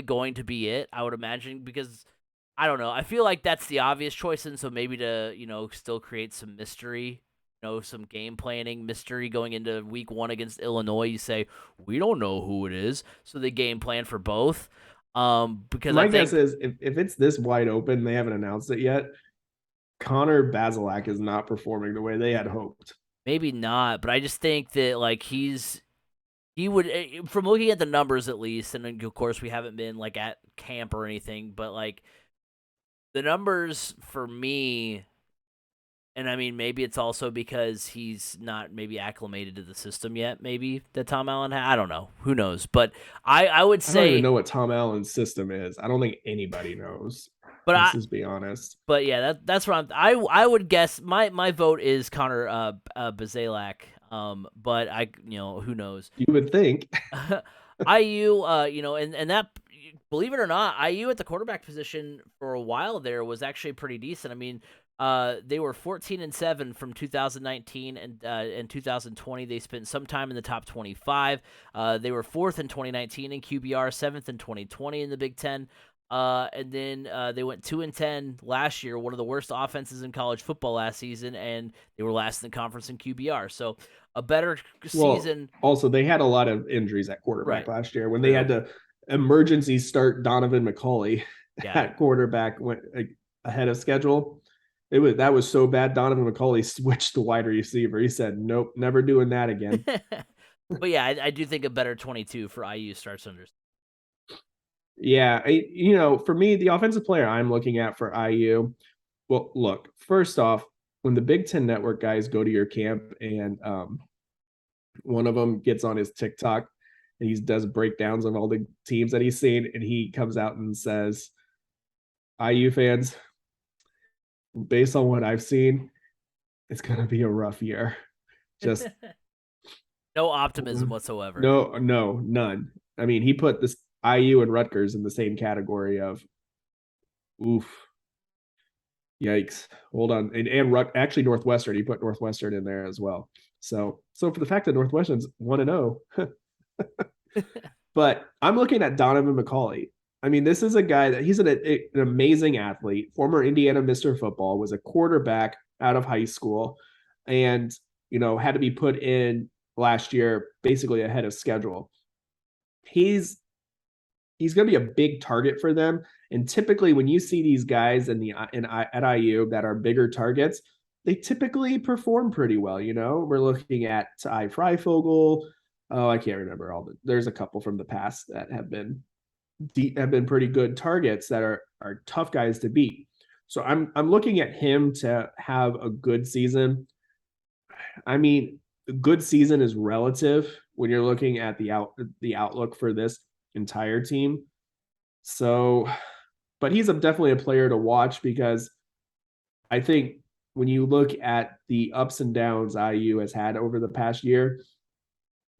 going to be it, I would imagine, because I don't know. I feel like that's the obvious choice, and so maybe to, still create some mystery, some game planning mystery going into week 1 against Illinois, you say, we don't know who it is, so they game plan for both. Because my guess is if it's this wide open, they haven't announced it yet, Connor Bazelak is not performing the way they had hoped. Maybe not, but I just think that, he would, from looking at the numbers at least, and of course we haven't been, at camp or anything, but, the numbers for me, and I mean, maybe it's also because he's not maybe acclimated to the system yet, maybe, that Tom Allen had. I don't know. Who knows? But I would say... I don't even know what Tom Allen's system is. I don't think anybody knows. But let's just be honest. But yeah, that's what I would guess. My vote is Connor Bazelak. But who knows? You would think. IU, and that, believe it or not, IU at the quarterback position for a while there was actually pretty decent. I mean, they were 14-7 from 2019 and 2020. They spent some time in the top 25. They were 4th in 2019 in QBR, 7th in 2020 in the Big Ten. And then they went 2-10 last year, one of the worst offenses in college football last season, and they were last in the conference in QBR. So a better season. Also, they had a lot of injuries at quarterback last year when they had to emergency start Donovan McCauley at quarterback went ahead of schedule. That was so bad. Donovan McCauley switched the wide receiver. He said, "Nope, never doing that again." But yeah, I do think a better 22 for IU starts under. Yeah, for me, the offensive player I'm looking at for IU. Well, look, first off, when the Big Ten Network guys go to your camp and one of them gets on his TikTok and he does breakdowns of all the teams that he's seen, and he comes out and says, IU fans, based on what I've seen, it's going to be a rough year. Just no optimism whatsoever. No, none. I mean, he put this IU and Rutgers in the same category of, oof, yikes. Hold on. And actually Northwestern, he put Northwestern in there as well. So for the fact that Northwestern's 1-0, but I'm looking at Donovan McCauley. I mean, this is a guy that he's an amazing athlete, former Indiana Mr. Football, was a quarterback out of high school, and had to be put in last year basically ahead of schedule. He's going to be a big target for them, and typically when you see these guys at IU that are bigger targets, they typically perform pretty well. We're looking at Ty Freifogel. Oh, I can't remember there's a couple from the past that have been pretty good targets that are tough guys to beat. So I'm looking at him to have a good season. I mean, a good season is relative when you're looking at the outlook for this entire team. So, but he's definitely a player to watch, because I think when you look at the ups and downs IU has had over the past year,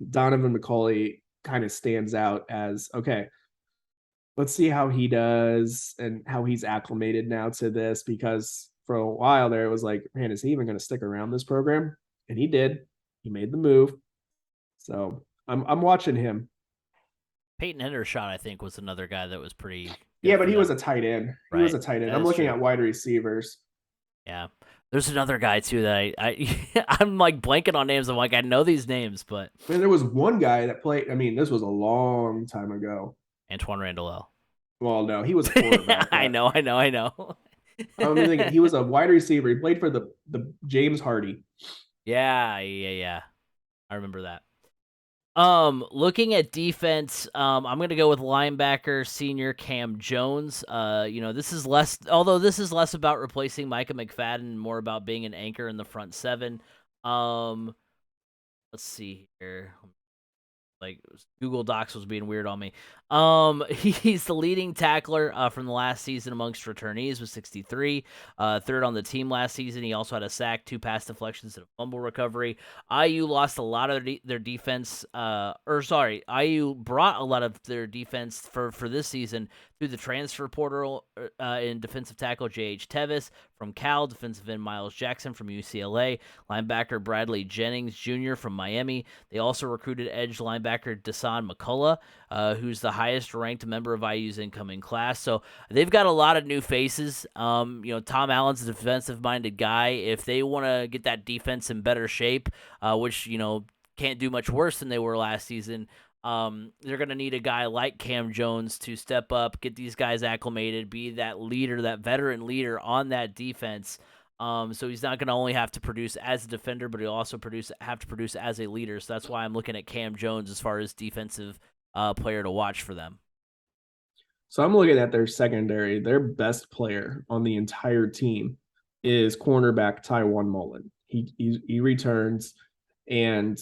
Donovan McCauley kind of stands out as, okay, let's see how he does and how he's acclimated now to this, because for a while there it was like, man, is he even going to stick around this program? And he did. He made the move. So I'm watching him. Peyton Hendershot, I think, was another guy that was pretty. Yeah, but he was a tight end. He was a tight end. I'm looking at wide receivers. Yeah. There's another guy too that I'm like blanking on names. I'm like, I know these names, but there was one guy that played. I mean, this was a long time ago. Antoine Randall. Well, no, he was a quarterback. I know. I'm thinking he was a wide receiver. He played for the James Hardy. Yeah. I remember that. Looking at defense, I'm gonna go with linebacker senior Cam Jones. This is less about replacing Micah McFadden, more about being an anchor in the front seven. Let's see here. Like Google Docs was being weird on me. He's the leading tackler from the last season amongst returnees with 63. Third on the team last season. He also had a sack, 2 pass deflections, and a fumble recovery. IU lost a lot of their defense. IU brought a lot of their defense for this season through the transfer portal in defensive tackle J.H. Tevis from Cal, defensive end Miles Jackson from UCLA, linebacker Bradley Jennings Jr. from Miami. They also recruited edge linebacker Dasan McCullough, who's the highest ranked member of IU's incoming class. So they've got a lot of new faces. Tom Allen's a defensive minded guy. If they want to get that defense in better shape, which can't do much worse than they were last season, they're going to need a guy like Cam Jones to step up, get these guys acclimated, be that leader, that veteran leader on that defense. So he's not going to only have to produce as a defender, but he'll also have to produce as a leader. So that's why I'm looking at Cam Jones as far as defensive player to watch for them. So I'm looking at their secondary. Their best player on the entire team is cornerback Tyrone Mullen. He returns, and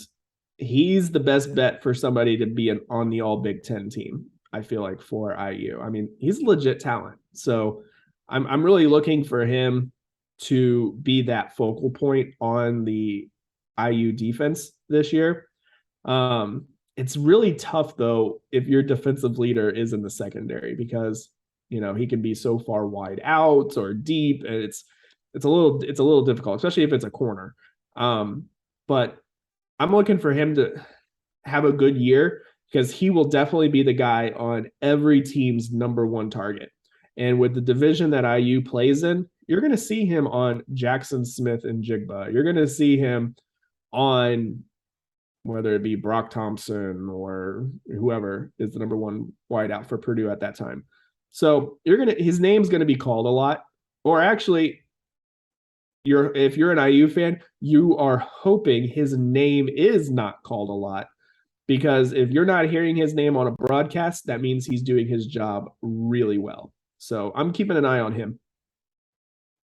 he's the best bet for somebody to be on the All Big Ten team, I feel like, for IU. I mean, he's legit talent. So I'm really looking for him to be that focal point on the IU defense this year. It's really tough though if your defensive leader is in the secondary because he can be so far wide out or deep, and it's a little difficult, especially if it's a corner. But I'm looking for him to have a good year because he will definitely be the guy on every team's number one target. And with the division that IU plays in, you're going to see him on Jackson Smith and Jigba. You're going to see him on whether it be Brock Thompson or whoever is the number one wideout for Purdue at that time. So his name's going to be called a lot. Or actually, if you're an IU fan, you are hoping his name is not called a lot. Because if you're not hearing his name on a broadcast, that means he's doing his job really well. So I'm keeping an eye on him.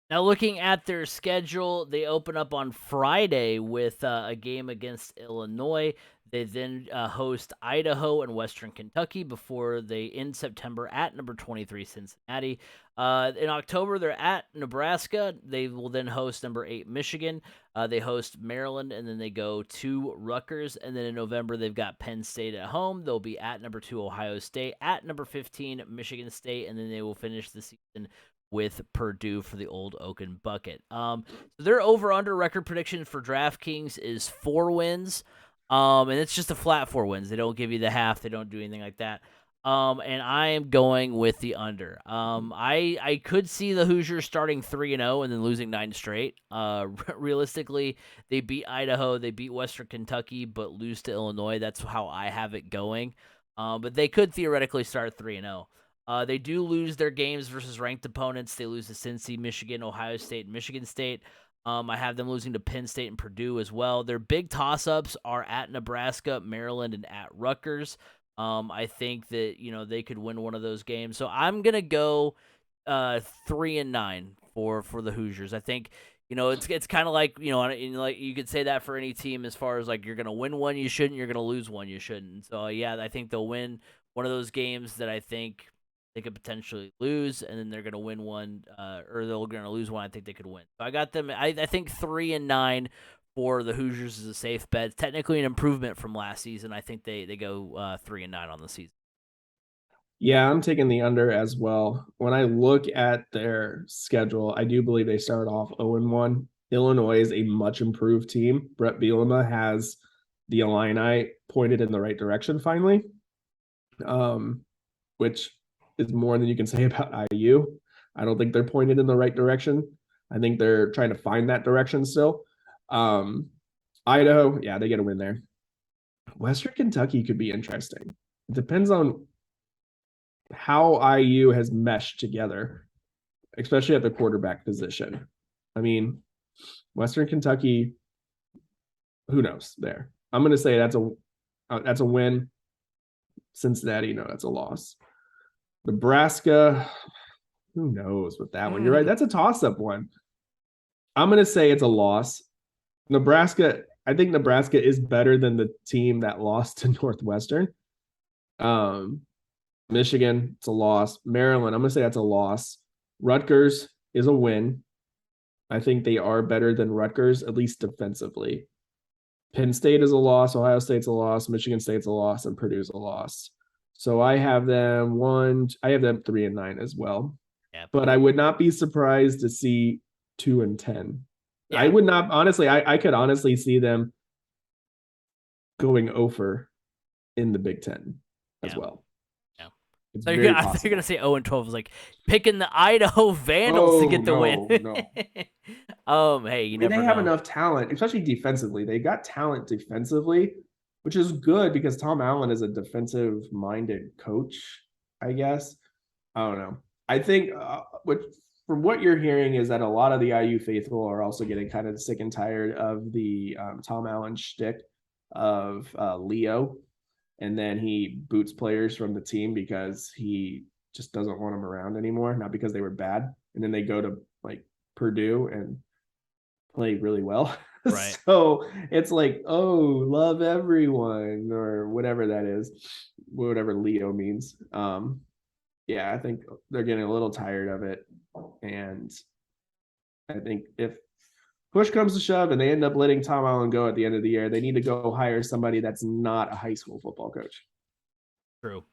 Now, looking at their schedule, they open up on Friday with a game against Illinois. They then host Idaho and Western Kentucky before they end September at number 23 Cincinnati. In October, they're at Nebraska. They will then host number 8 Michigan. They host Maryland, and then they go to Rutgers. And then in November, they've got Penn State at home. They'll be at number 2 Ohio State, at number 15 Michigan State, and then they will finish the season with Purdue for the Old Oaken Bucket. So their over-under record prediction for DraftKings is 4 wins. And it's just a flat 4 wins. They don't give you the half. They don't do anything like that. And I am going with the under. I could see the Hoosiers starting 3-0 and then losing 9 straight. Realistically, they beat Idaho, they beat Western Kentucky, but lose to Illinois. That's how I have it going. But they could theoretically start 3-0. They do lose their games versus ranked opponents. They lose to Cincy, Michigan, Ohio State, and Michigan State. I have them losing to Penn State and Purdue as well. Their big toss-ups are at Nebraska, Maryland, and at Rutgers. I think that they could win one of those games. So I'm gonna go 3-9 for the Hoosiers. I think it's kind of like like you could say that for any team as far as like you're gonna win one you shouldn't, you're gonna lose one you shouldn't. So yeah, I think they'll win one of those games that I think they could potentially lose, and then they're going to win one, or they're going to lose one I think they could win. So I got them. I think 3-9 for the Hoosiers is a safe bet. It's technically an improvement from last season. I think they go 3-9 on the season. Yeah, I'm taking the under as well. When I look at their schedule, I do believe they start off 0-1. Illinois is a much improved team. Brett Bielema has the Illini pointed in the right direction finally, which is more than you can say about IU. I don't think they're pointed in the right direction. I think they're trying to find that direction still. Idaho, yeah, they get a win there. Western Kentucky could be interesting. It depends on how IU has meshed together, especially at the quarterback position. I mean, Western Kentucky, who knows there? I'm going to say that's a win. Cincinnati, no, that's a loss. Nebraska, who knows with that one? You're right. That's a toss-up one. I'm going to say it's a loss. Nebraska, I think Nebraska is better than the team that lost to Northwestern. Michigan, it's a loss. Maryland, I'm going to say that's a loss. Rutgers is a win. I think they are better than Rutgers, at least defensively. Penn State is a loss. Ohio State's a loss. Michigan State's a loss. And Purdue's a loss. So I have them 3-9 as well. Yeah, but I would not be surprised to see 2-10. Yeah. I would not, honestly, I could honestly see them going over in the Big Ten as well. Yeah. So I think you're going to say 0-12. I was like picking the Idaho Vandals to get the win. No. Hey, you never know. They have enough talent, especially defensively. They got talent defensively, which is good because Tom Allen is a defensive-minded coach, I guess. I don't know. I think from what you're hearing is that a lot of the IU faithful are also getting kind of sick and tired of the Tom Allen shtick of Leo. And then he boots players from the team because he just doesn't want them around anymore, not because they were bad. And then they go to like Purdue and play really well. Right. So it's like, oh, love everyone or whatever that is, whatever Leo means. Yeah, I think they're getting a little tired of it. And I think if push comes to shove and they end up letting Tom Allen go at the end of the year, they need to go hire somebody that's not a high school football coach. True.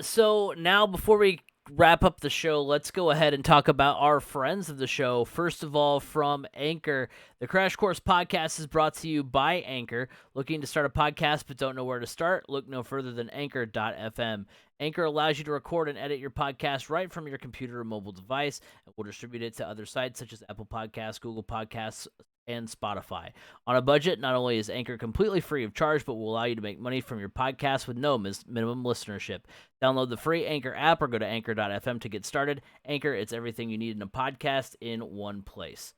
So now before we wrap up the show, let's go ahead and talk about our friends of the show. First of all, from Anchor, the Crash Course podcast is brought to you by Anchor. Looking to start a podcast but don't know where to start? Look no further than Anchor.fm. Anchor allows you to record and edit your podcast right from your computer or mobile device, and will distribute it to other sites such as Apple Podcasts, Google Podcasts, and Spotify. On a budget, not only is Anchor completely free of charge, but will allow you to make money from your podcast with no minimum listenership. Download the free Anchor app or go to Anchor.fm to get started. Anchor, it's everything you need in a podcast in one place.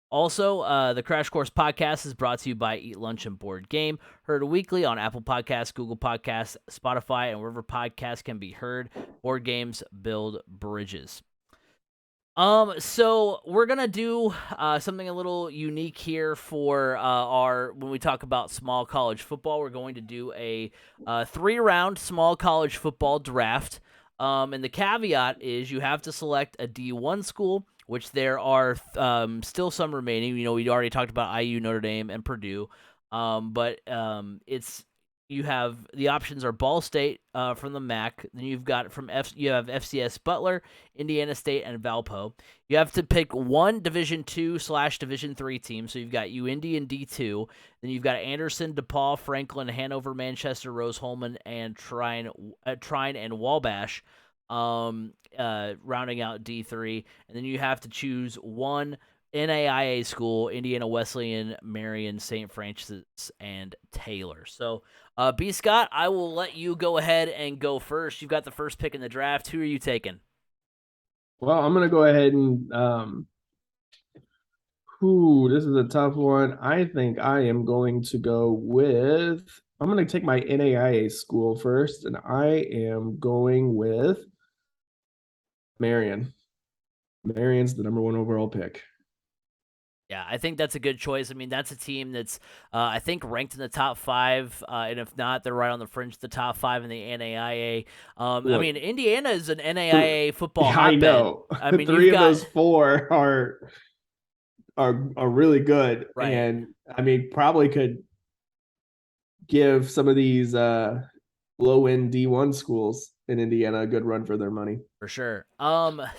Also, the Crash Course podcast is brought to you by Eat Lunch and Board Game, heard weekly on Apple Podcasts, Google Podcasts, Spotify, and wherever podcasts can be heard. Board games build bridges. So we're gonna do something a little unique here for when we talk about small college football. We're going to do a 3-round small college football draft. And the caveat is you have to select a D1 school, which there are still some remaining. You know, we already talked about IU, Notre Dame, and Purdue. But you have the options are Ball State from the MAC. Then you've got you have FCS Butler, Indiana State, and Valpo. You have to pick one Division II/Division III team. So you've got UIndy in D2. Then you've got Anderson, DePaul, Franklin, Hanover, Manchester, Rose-Hulman, and Trine and Wabash, rounding out D3. And then you have to choose one NAIA school: Indiana Wesleyan, Marion, St. Francis, and Taylor. So, B. Scott, I will let you go ahead and go first. You've got the first pick in the draft. Who are you taking? Well, I'm going to go ahead and this is a tough one. I think I am going to go with I'm going to take my NAIA school first, and I am going with Marion. Marion's the number 1 overall pick. Yeah, I think that's a good choice. I mean, that's a team that's, I think, ranked in the top 5, and if not, they're right on the fringe of the top 5 in the NAIA. I mean, Indiana is an NAIA football hotbed. I know. I mean, 3 of those 4 are really good, right. And I mean, probably could give some of these low-end D1 schools in Indiana a good run for their money. For sure.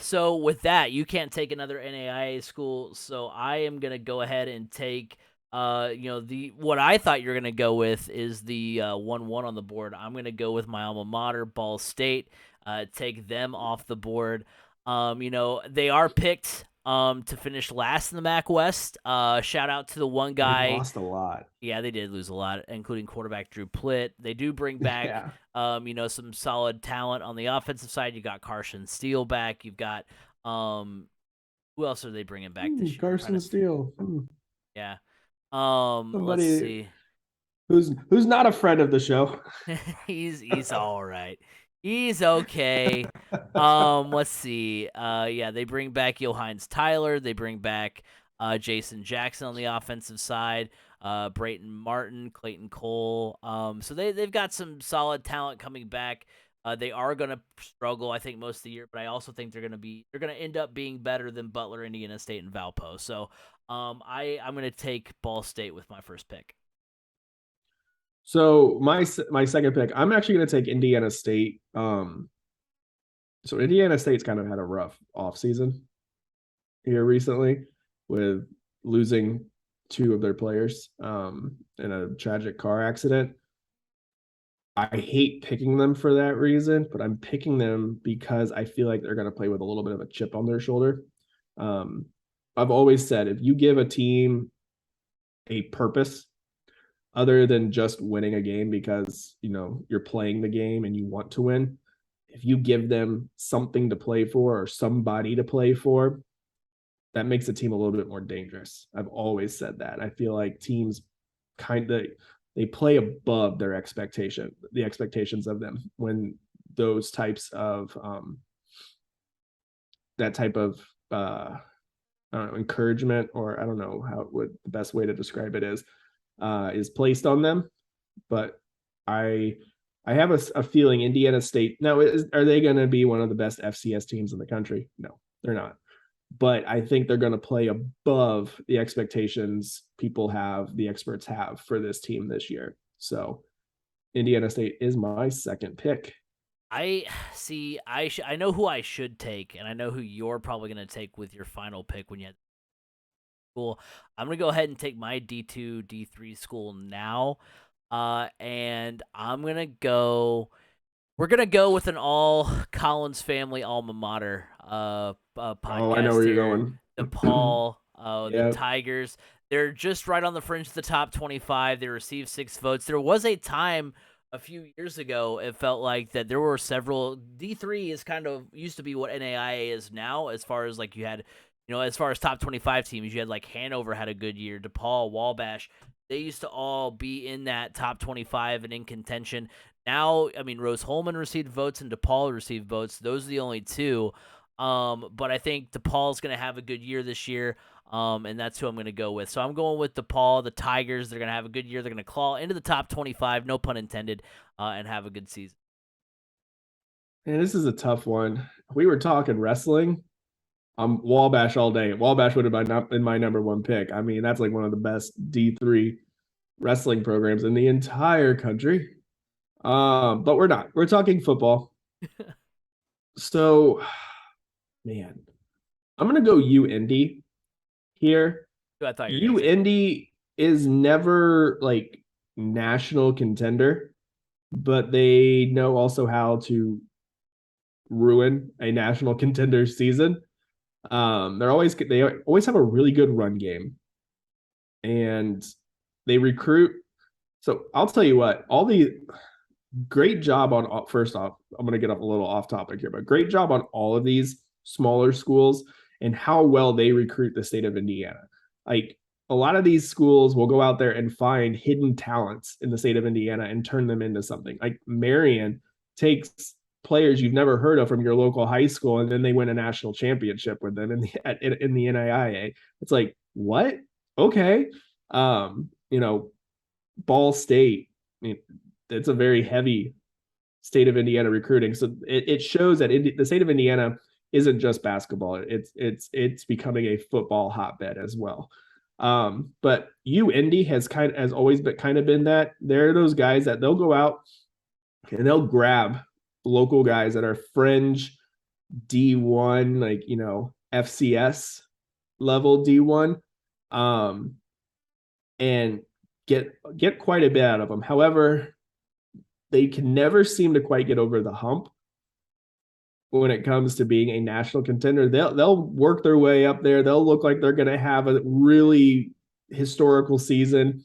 So with that, you can't take another NAIA school, so I am gonna go ahead and take what I thought you're gonna go with is the 1-1 on the board. I'm gonna go with my alma mater, Ball State. Take them off the board. They are picked to finish last in the MAC West. Shout out to the one guy. They lost a lot. Yeah, they did lose a lot, including quarterback Drew Plitt. They do bring back, some solid talent on the offensive side. You got Carson Steele back. You've got, who else are they bringing back this year? Carson Steele. Yeah. Somebody let's see. Who's not a friend of the show. He's all right. He's okay. Let's see. They bring back Johannes Tyler. They bring back Jason Jackson on the offensive side. Brayton Martin, Clayton Cole. So they've got some solid talent coming back. They are going to struggle, I think, most of the year, but I also think they're going to end up being better than Butler, Indiana State, and Valpo. So I'm going to take Ball State with my first pick. So my second pick, I'm actually going to take Indiana State. So Indiana State's kind of had a rough offseason here recently with losing 2 of their players in a tragic car accident. I hate picking them for that reason, but I'm picking them because I feel like they're going to play with a little bit of a chip on their shoulder. I've always said if you give a team a purpose other than just winning a game because, you're playing the game and you want to win, if you give them something to play for or somebody to play for, that makes the team a little bit more dangerous. I've always said that. I feel like teams they play above the expectations of them when those types of that type of encouragement, or I don't know the best way to describe it is placed on them. But I have a feeling Indiana State, now, are they going to be one of the best FCS teams in the country? No, they're not. but I think they're going to play above the expectations the experts have for this team this year. So Indiana State is my second pick. I see. I know who I should take, and I know who you're probably going to take with your final pick when you have school. I'm going to go ahead and take my D2, D3 school now, and I'm going to go. We're going to go with an all Collins family alma mater Oh, I know podcast where you're here. going. DePaul, the Yeah. Tigers. They're just right on the fringe of the top 25. They received 6 votes. There was a time a few years ago, it felt like that there were several. D3 is kind of used to be what NAIA is now, as far as like you had, as far as top 25 teams, you had like Hanover had a good year, DePaul, Wabash. They used to all be in that top 25 and in contention. Now, I mean, Rose Holman received votes and DePaul received votes. Those are the only two. But I think DePaul's going to have a good year this year, and that's who I'm going to go with. So I'm going with DePaul, the Tigers. They're going to have a good year. They're going to claw into the top 25, no pun intended, and have a good season. And this is a tough one. We were talking wrestling. Wabash all day. Wabash would have been my number one pick. I mean, that's like one of the best D3 wrestling programs in the entire country. But we're not. We're talking football. So, man, I'm gonna go UIndy here. I thought you were UIndy is never like national contender, but they know also how to ruin a national contender season. They always have a really good run game, and they recruit. So I'll tell you what, all the great job on first off, I'm going to get up a little off topic here, but great job on all of these smaller schools and how well they recruit the state of Indiana. Like a lot of these schools will go out there and find hidden talents in the state of Indiana and turn them into something. Like Marion takes players you've never heard of from your local high school, and then they win a national championship with them in the NAIA. It's like, what? Okay. Ball State, I mean, it's a very heavy state of Indiana recruiting. So it shows that the state of Indiana isn't just basketball. It's becoming a football hotbed as well. But UIndy has always been that. They're those guys that they'll go out and they'll grab local guys that are fringe D1, like, FCS level D1, and get quite a bit out of them. However, they can never seem to quite get over the hump when it comes to being a national contender. They'll work their way up there. They'll look like they're going to have a really historical season,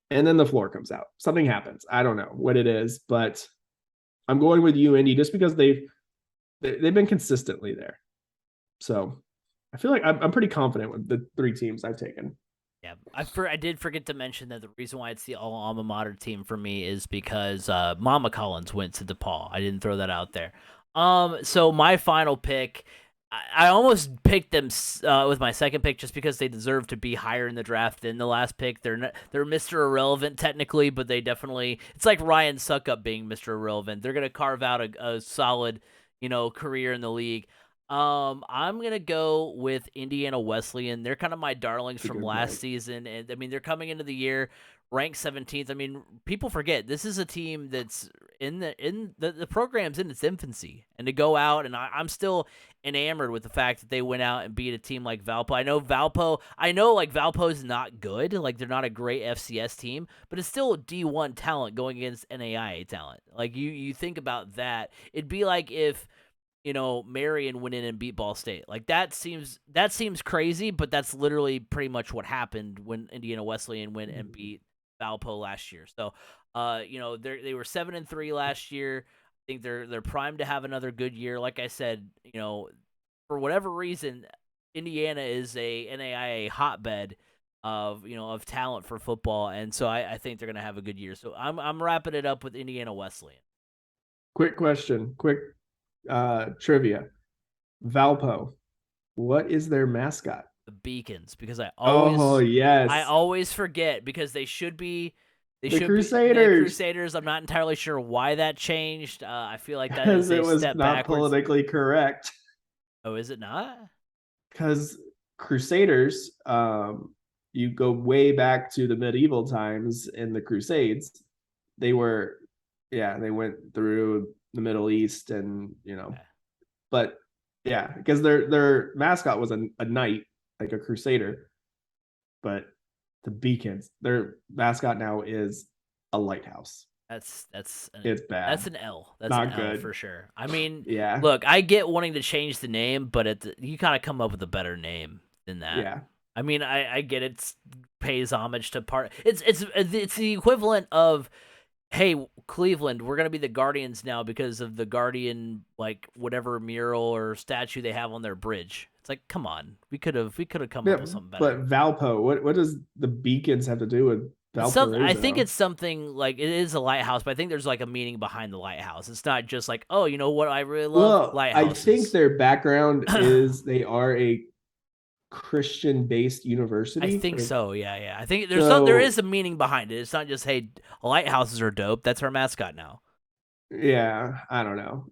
and then the floor comes out. Something happens. I don't know what it is, but I'm going with UIndy just because they've been consistently there. So I feel like I'm pretty confident with the 3 teams I've taken. Yeah, I did forget to mention that the reason why it's the all alma mater team for me is because Mama Collins went to DePaul. I didn't throw that out there. So my final pick, I almost picked them with my second pick just because they deserve to be higher in the draft than the last pick. They're Mr. Irrelevant technically, but they definitely, it's like Ryan Suckup being Mr. Irrelevant. They're gonna carve out a solid, career in the league. I'm gonna go with Indiana Wesleyan. They're kind of my darlings from last season, and I mean they're coming into the year ranked 17th. I mean, people forget this is a team that's in the program's in its infancy, and to go out and I'm still enamored with the fact that they went out and beat a team like Valpo. I know Valpo's not good, like they're not a great FCS team, but it's still D1 talent going against NAIA talent. Like you think about that, it'd be like if Marion went in and beat Ball State. Like that seems crazy, but that's literally pretty much what happened when Indiana Wesleyan went and beat Valpo last year. So, they were 7-3 last year. I think they're primed to have another good year. Like I said, for whatever reason, Indiana is a NAIA hotbed of talent for football, and so I think they're gonna have a good year. So I'm wrapping it up with Indiana Wesleyan. Quick question, trivia. Valpo, what is their mascot? The Beacons, because I always forget, because they should be the Crusaders. Be the Crusaders. I'm not entirely sure why that changed. I feel like that is a step backwards. Not politically correct. Oh, is it not? because Crusaders, you go way back to the medieval times in the Crusades. They were, yeah, they went through the Middle East, and but yeah, because their mascot was a knight, like a crusader, but the Beacons, their mascot now is a lighthouse. It's That's bad, an L. That's an not L good. for sure. I mean, Yeah, look, I get wanting to change the name, but you gotta come up with a better name than that. yeah, I mean, I get it pays homage to part. It's the equivalent of, hey, Cleveland, we're gonna be the Guardians now because of the Guardian, like whatever mural or statue they have on their bridge. It's like, come on, we could have come yeah. up with something better. But Valpo, what does the Beacons have to do with I think Valparaiso? it's something like it is a lighthouse, but I think there's like a meaning behind the lighthouse. It's not just like, oh, you know what I really love? Well, I think Lighthouses. their background is they are a Christian-based I university, think so. Yeah, yeah. I think there so is a meaning behind it. It's not just, hey, lighthouses are dope. That's our mascot now. yeah, I don't know.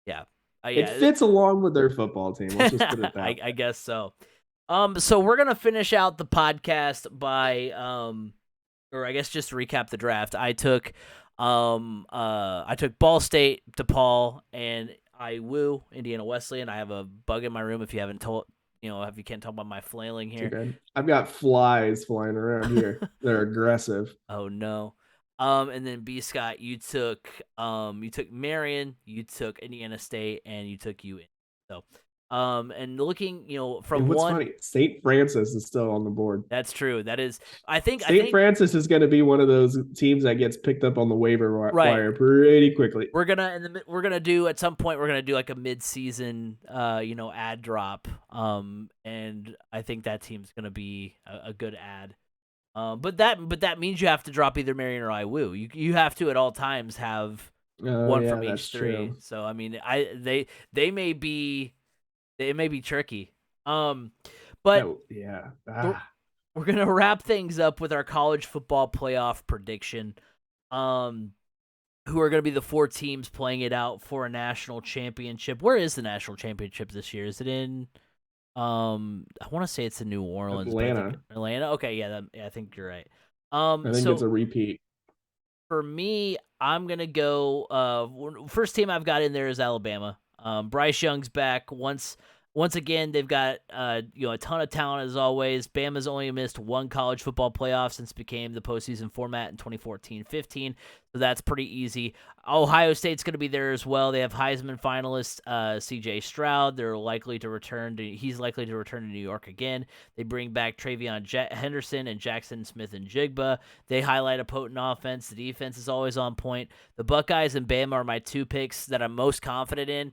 Yeah. It Yeah. fits along with their football team. Let's just put it that I way. guess so. So we're gonna finish out the podcast by or I guess just to recap the draft. I took Ball State, DePaul, and IWU, Indiana Wesleyan. I have a bug in my room if you haven't told if you can't tell by my flailing Too here. good. I've got flies flying around here. They're aggressive. Oh no. And then B Scott, you took Marion, you took Indiana State, and you took UN. So and looking, from And what's one. funny, St. Francis is still on the board. That's true. That is, I St. think Francis is going to be one of those teams that gets picked up on the waiver right. wire pretty quickly. We're gonna do at some point. We're gonna do like a mid-season, ad drop. And I think that team's gonna be a good ad. But that means you have to drop either Marion or IWU. You have to at all times have Oh one yeah, from that's each three. true. So I mean, they may be tricky. But Yeah. we're, we're gonna wrap things up with our college football playoff prediction. Um, who are going to be the four teams playing it out for a national championship? Where is the national championship this year? Is it in? I want to say it's in New Orleans, but I think Atlanta. Atlanta. Okay, yeah, I think you're right. I think it's So a repeat. for me, I'm gonna go. First team I've got in there is Alabama. Bryce Young's back once again. They've got a ton of talent as always. Bama's only missed one college football playoff since it became the postseason format in 2014-15, so that's pretty easy. Ohio State's going to be there as well. They have Heisman finalist C.J. Stroud. He's likely to return to New York again. They bring back Travion Henderson and Jackson Smith-Njigba. They highlight a potent offense. The defense is always on point. The Buckeyes and Bama are my two picks that I'm most confident in.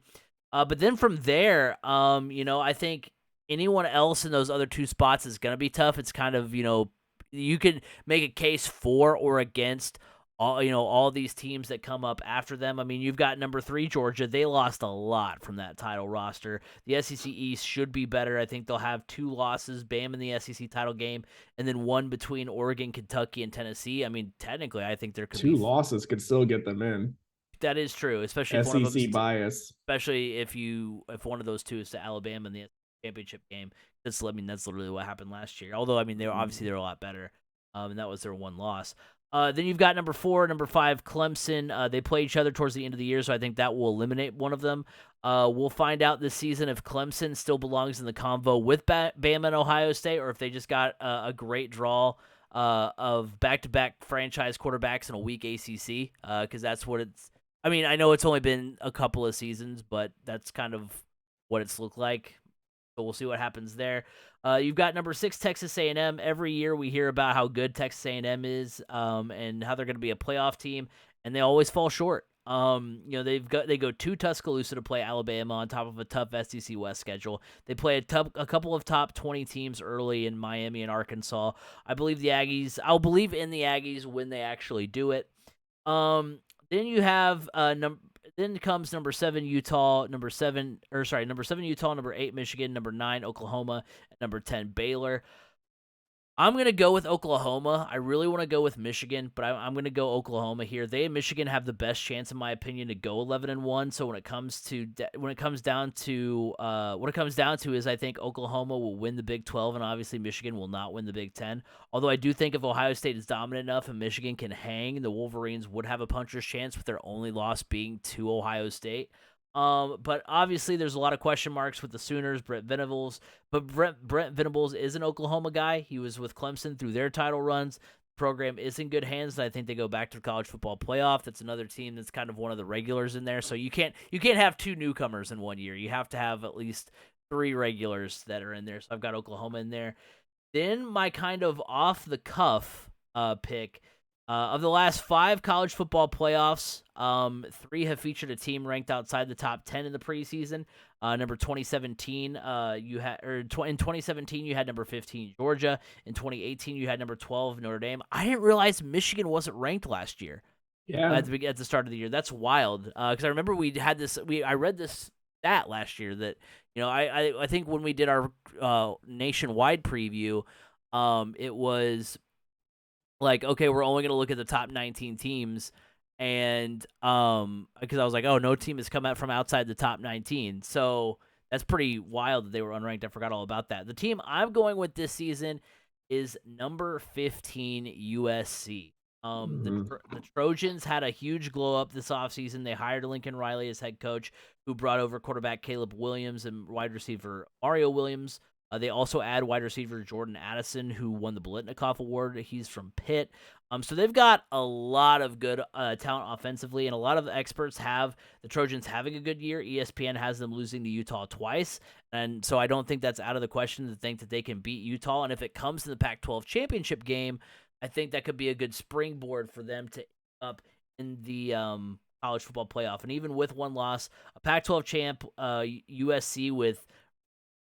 But then from there, I think anyone else in those other two spots is going to be tough. It's kind of, you could make a case for or against all these teams that come up after them. I mean, you've got number 3 Georgia. They lost a lot from that title roster. The SEC East should be better. I think they'll have 2 losses, Bam in the SEC title game, and then one between Oregon, Kentucky, and Tennessee. I mean, technically, I think there could Two be. losses could still get them in. That is true, especially if one of them SEC bias. especially if one of those two is to Alabama in the championship game. That's literally what happened last year. Although I mean they're a lot better, and that was their one loss. Then you've got number 4, number 5, Clemson. They play each other towards the end of the year, so I think that will eliminate one of them. We'll find out this season if Clemson still belongs in the convo with Bama and Ohio State, or if they just got a great draw of back-to-back franchise quarterbacks in a weak ACC, because that's what it's. I mean, I know it's only been a couple of seasons, but that's kind of what it's looked like. So we'll see what happens there. You've got number 6 Texas A&M. Every year we hear about how good Texas A&M is, and how they're going to be a playoff team, and they always fall short. They go to Tuscaloosa to play Alabama on top of a tough SEC West schedule. They play a couple of top 20 teams early in Miami and Arkansas. I'll believe in the Aggies when they actually do it. Then you have then comes number 7 Utah, number 7 Utah, number 8 Michigan, number 9 Oklahoma, and number 10 Baylor. I'm going to go with Oklahoma. I really want to go with Michigan, but I'm going to go Oklahoma here. They and Michigan have the best chance, in my opinion, to go 11-1. So when it comes down to is I think Oklahoma will win the Big 12, and obviously Michigan will not win the Big 10. Although I do think if Ohio State is dominant enough and Michigan can hang, the Wolverines would have a puncher's chance with their only loss being to Ohio State. But obviously, there's a lot of question marks with the Sooners, Brent Venables. But Brent Venables is an Oklahoma guy. He was with Clemson through their title runs. The program is in good hands. I think they go back to the college football playoff. That's another team that's kind of one of the regulars in there. So you can't have two newcomers in one year. You have to have at least three regulars that are in there. So I've got Oklahoma in there. Then my kind of off the cuff pick. Of the last 5 college football playoffs, 3 have featured a team ranked outside the top 10 in the preseason. Number 2017, in 2017 you had number 15 Georgia. In 2018 you had number 12 Notre Dame. I didn't realize Michigan wasn't ranked last year. Yeah, at the start of the year. That's wild. Because I remember I read this stat last year that I think when we did our nationwide preview, it was like, okay, we're only going to look at the top 19 teams, and because I was like, oh, no team has come out from outside the top 19, so that's pretty wild that they were unranked. I forgot all about that. The team I'm going with this season is number 15 USC. The Trojans had a huge glow up this offseason. They hired Lincoln Riley as head coach, who brought over quarterback Caleb Williams and wide receiver Mario Williams. They also add wide receiver Jordan Addison, who won the Biletnikoff Award. He's from Pitt. So they've got a lot of good talent offensively, and a lot of the experts have the Trojans having a good year. ESPN has them losing to Utah twice, and so I don't think that's out of the question to think that they can beat Utah. And if it comes to the Pac-12 championship game, I think that could be a good springboard for them to up in the college football playoff. And even with one loss, a Pac-12 champ, USC with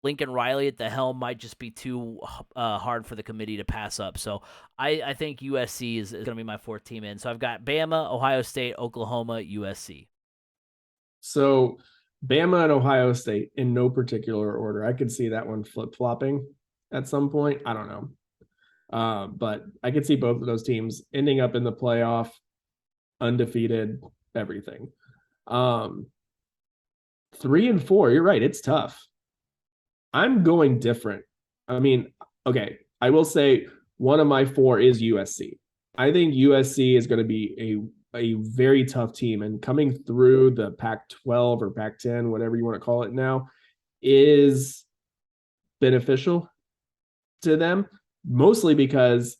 Lincoln Riley at the helm might just be too hard for the committee to pass up. So I think USC is going to be my 4th team in. So I've got Bama, Ohio State, Oklahoma, USC. So Bama and Ohio State in no particular order. I could see that one flip-flopping at some point. I don't know. But I could see both of those teams ending up in the playoff, undefeated, everything. 3 and 4, you're right. It's tough. I'm going different. I mean, okay, I will say one of my 4 is USC. I think USC is going to be a very tough team, and coming through the Pac-12 or Pac-10, whatever you want to call it now, is beneficial to them, mostly because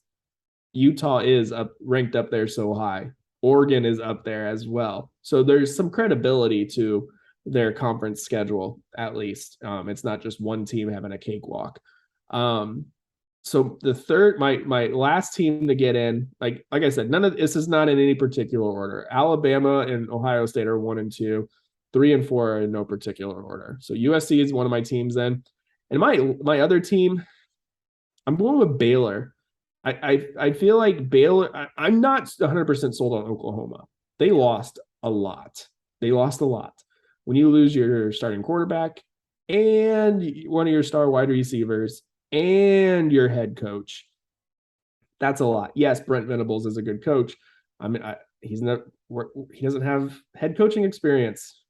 Utah is ranked up there so high. Oregon is up there as well. So there's some credibility to their conference schedule, at least. It's not just one team having a cakewalk. So the third, my last team to get in, like I said, none of this is not in any particular order. Alabama and Ohio State are 1 and 2, 3 and 4 are in no particular order. So USC is one of my teams then. And my other team, I'm going with Baylor. I feel like Baylor, I'm not 100% sold on Oklahoma. They lost a lot. When you lose your starting quarterback and one of your star wide receivers and your head coach, that's a lot. Yes, Brent Venables is a good coach. I mean, he doesn't have head coaching experience.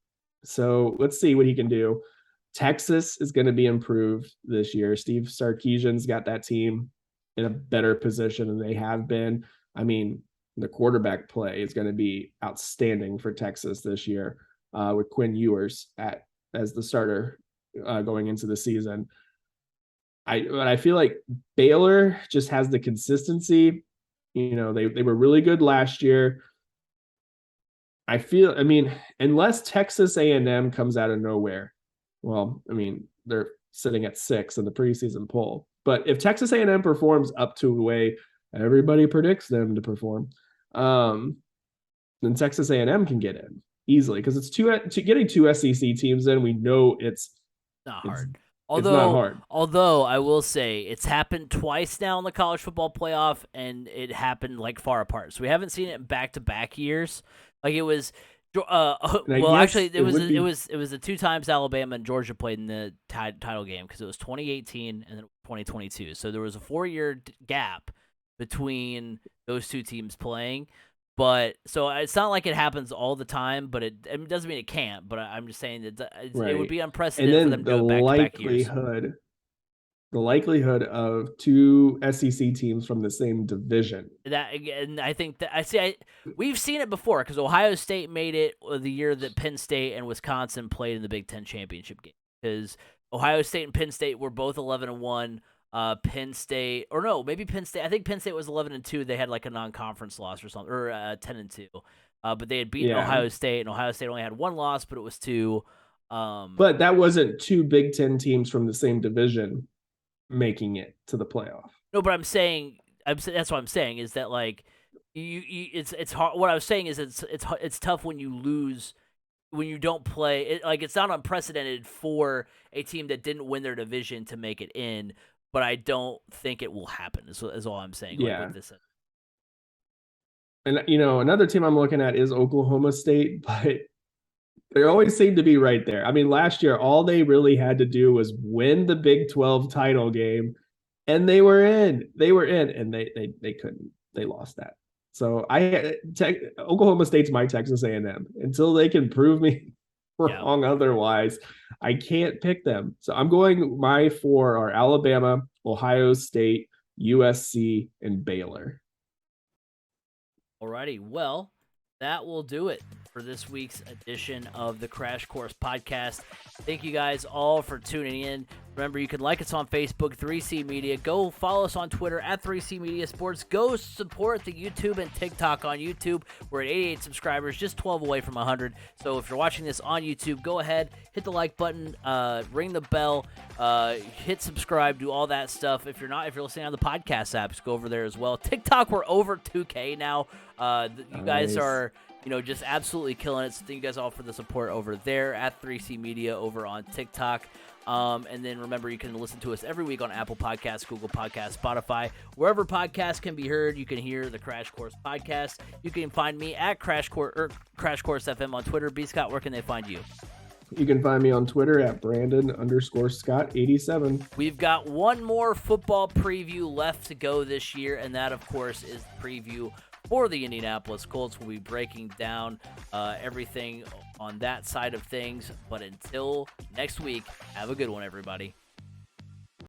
So let's see what he can do. Texas is going to be improved this year. Steve Sarkisian's got that team in a better position than they have been. I mean, the quarterback play is going to be outstanding for Texas this year. With Quinn Ewers as the starter going into the season. I feel like Baylor just has the consistency. They were really good last year. I mean, unless Texas A&M comes out of nowhere, well, I mean, they're sitting at 6 in the preseason poll. But if Texas A&M performs up to the way everybody predicts them to perform, then Texas A&M can get in easily, because it's getting 2 SEC teams in. We know it's not hard. It's not hard. Although I will say it's happened twice now in the college football playoff, and it happened like far apart. So we haven't seen it in back-to-back years. Like it was Well, actually, it was the 2 times Alabama and Georgia played in the title game because it was 2018 and then 2022. So there was a 4-year gap between those 2 teams playing. But so it's not like it happens all the time, but it doesn't mean it can't. But I'm just saying that it would be unprecedented for them to do it back-to-back years. The likelihood of 2 SEC teams from the same division. And I think that we've seen it before because Ohio State made it the year that Penn State and Wisconsin played in the Big Ten championship game. Because Ohio State and Penn State were both 11-1. Penn State, or no, maybe Penn State. I think Penn State was 11-2. They had like a non-conference loss or something, or 10-2. But they had beaten Ohio State, and Ohio State only had 1 loss, but it was 2. But that wasn't 2 Big Ten teams from the same division making it to the playoff. No, but that's what I'm saying is that like it's hard. What I was saying is it's tough when you lose, when you don't play. It's not unprecedented for a team that didn't win their division to make it in, but I don't think it will happen. Is all I'm saying. Yeah. With this. And another team I'm looking at is Oklahoma State, but they always seem to be right there. I mean, last year, all they really had to do was win the Big 12 title game, and they were in, and they couldn't. They lost that. So Oklahoma State's my Texas A&M. Until they can prove me wrong otherwise, I can't pick them. So I'm going, my 4 are Alabama, Ohio State, USC, and Baylor. Alrighty, well, that will do it for this week's edition of the Crash Course Podcast. Thank you guys all for tuning in. Remember, you can like us on Facebook, 3C Media. Go follow us on Twitter at 3C Media Sports. Go support the YouTube and TikTok on YouTube. We're at 88 subscribers, just 12 away from 100. So if you're watching this on YouTube, go ahead, hit the like button, ring the bell, hit subscribe, do all that stuff. If you're listening on the podcast apps, go over there as well. TikTok, we're over 2K now. You guys are just absolutely killing it. So thank you guys all for the support over there at 3C Media over on TikTok. And then remember, you can listen to us every week on Apple Podcasts, Google Podcasts, Spotify. Wherever podcasts can be heard, you can hear the Crash Course Podcast. You can find me at Crash Course FM on Twitter. B. Scott, where can they find you? You can find me on Twitter at Brandon_Scott87. We've got one more football preview left to go this year, and that, of course, is the preview for the Indianapolis Colts. We'll be breaking down everything on that side of things. But until next week, have a good one, everybody.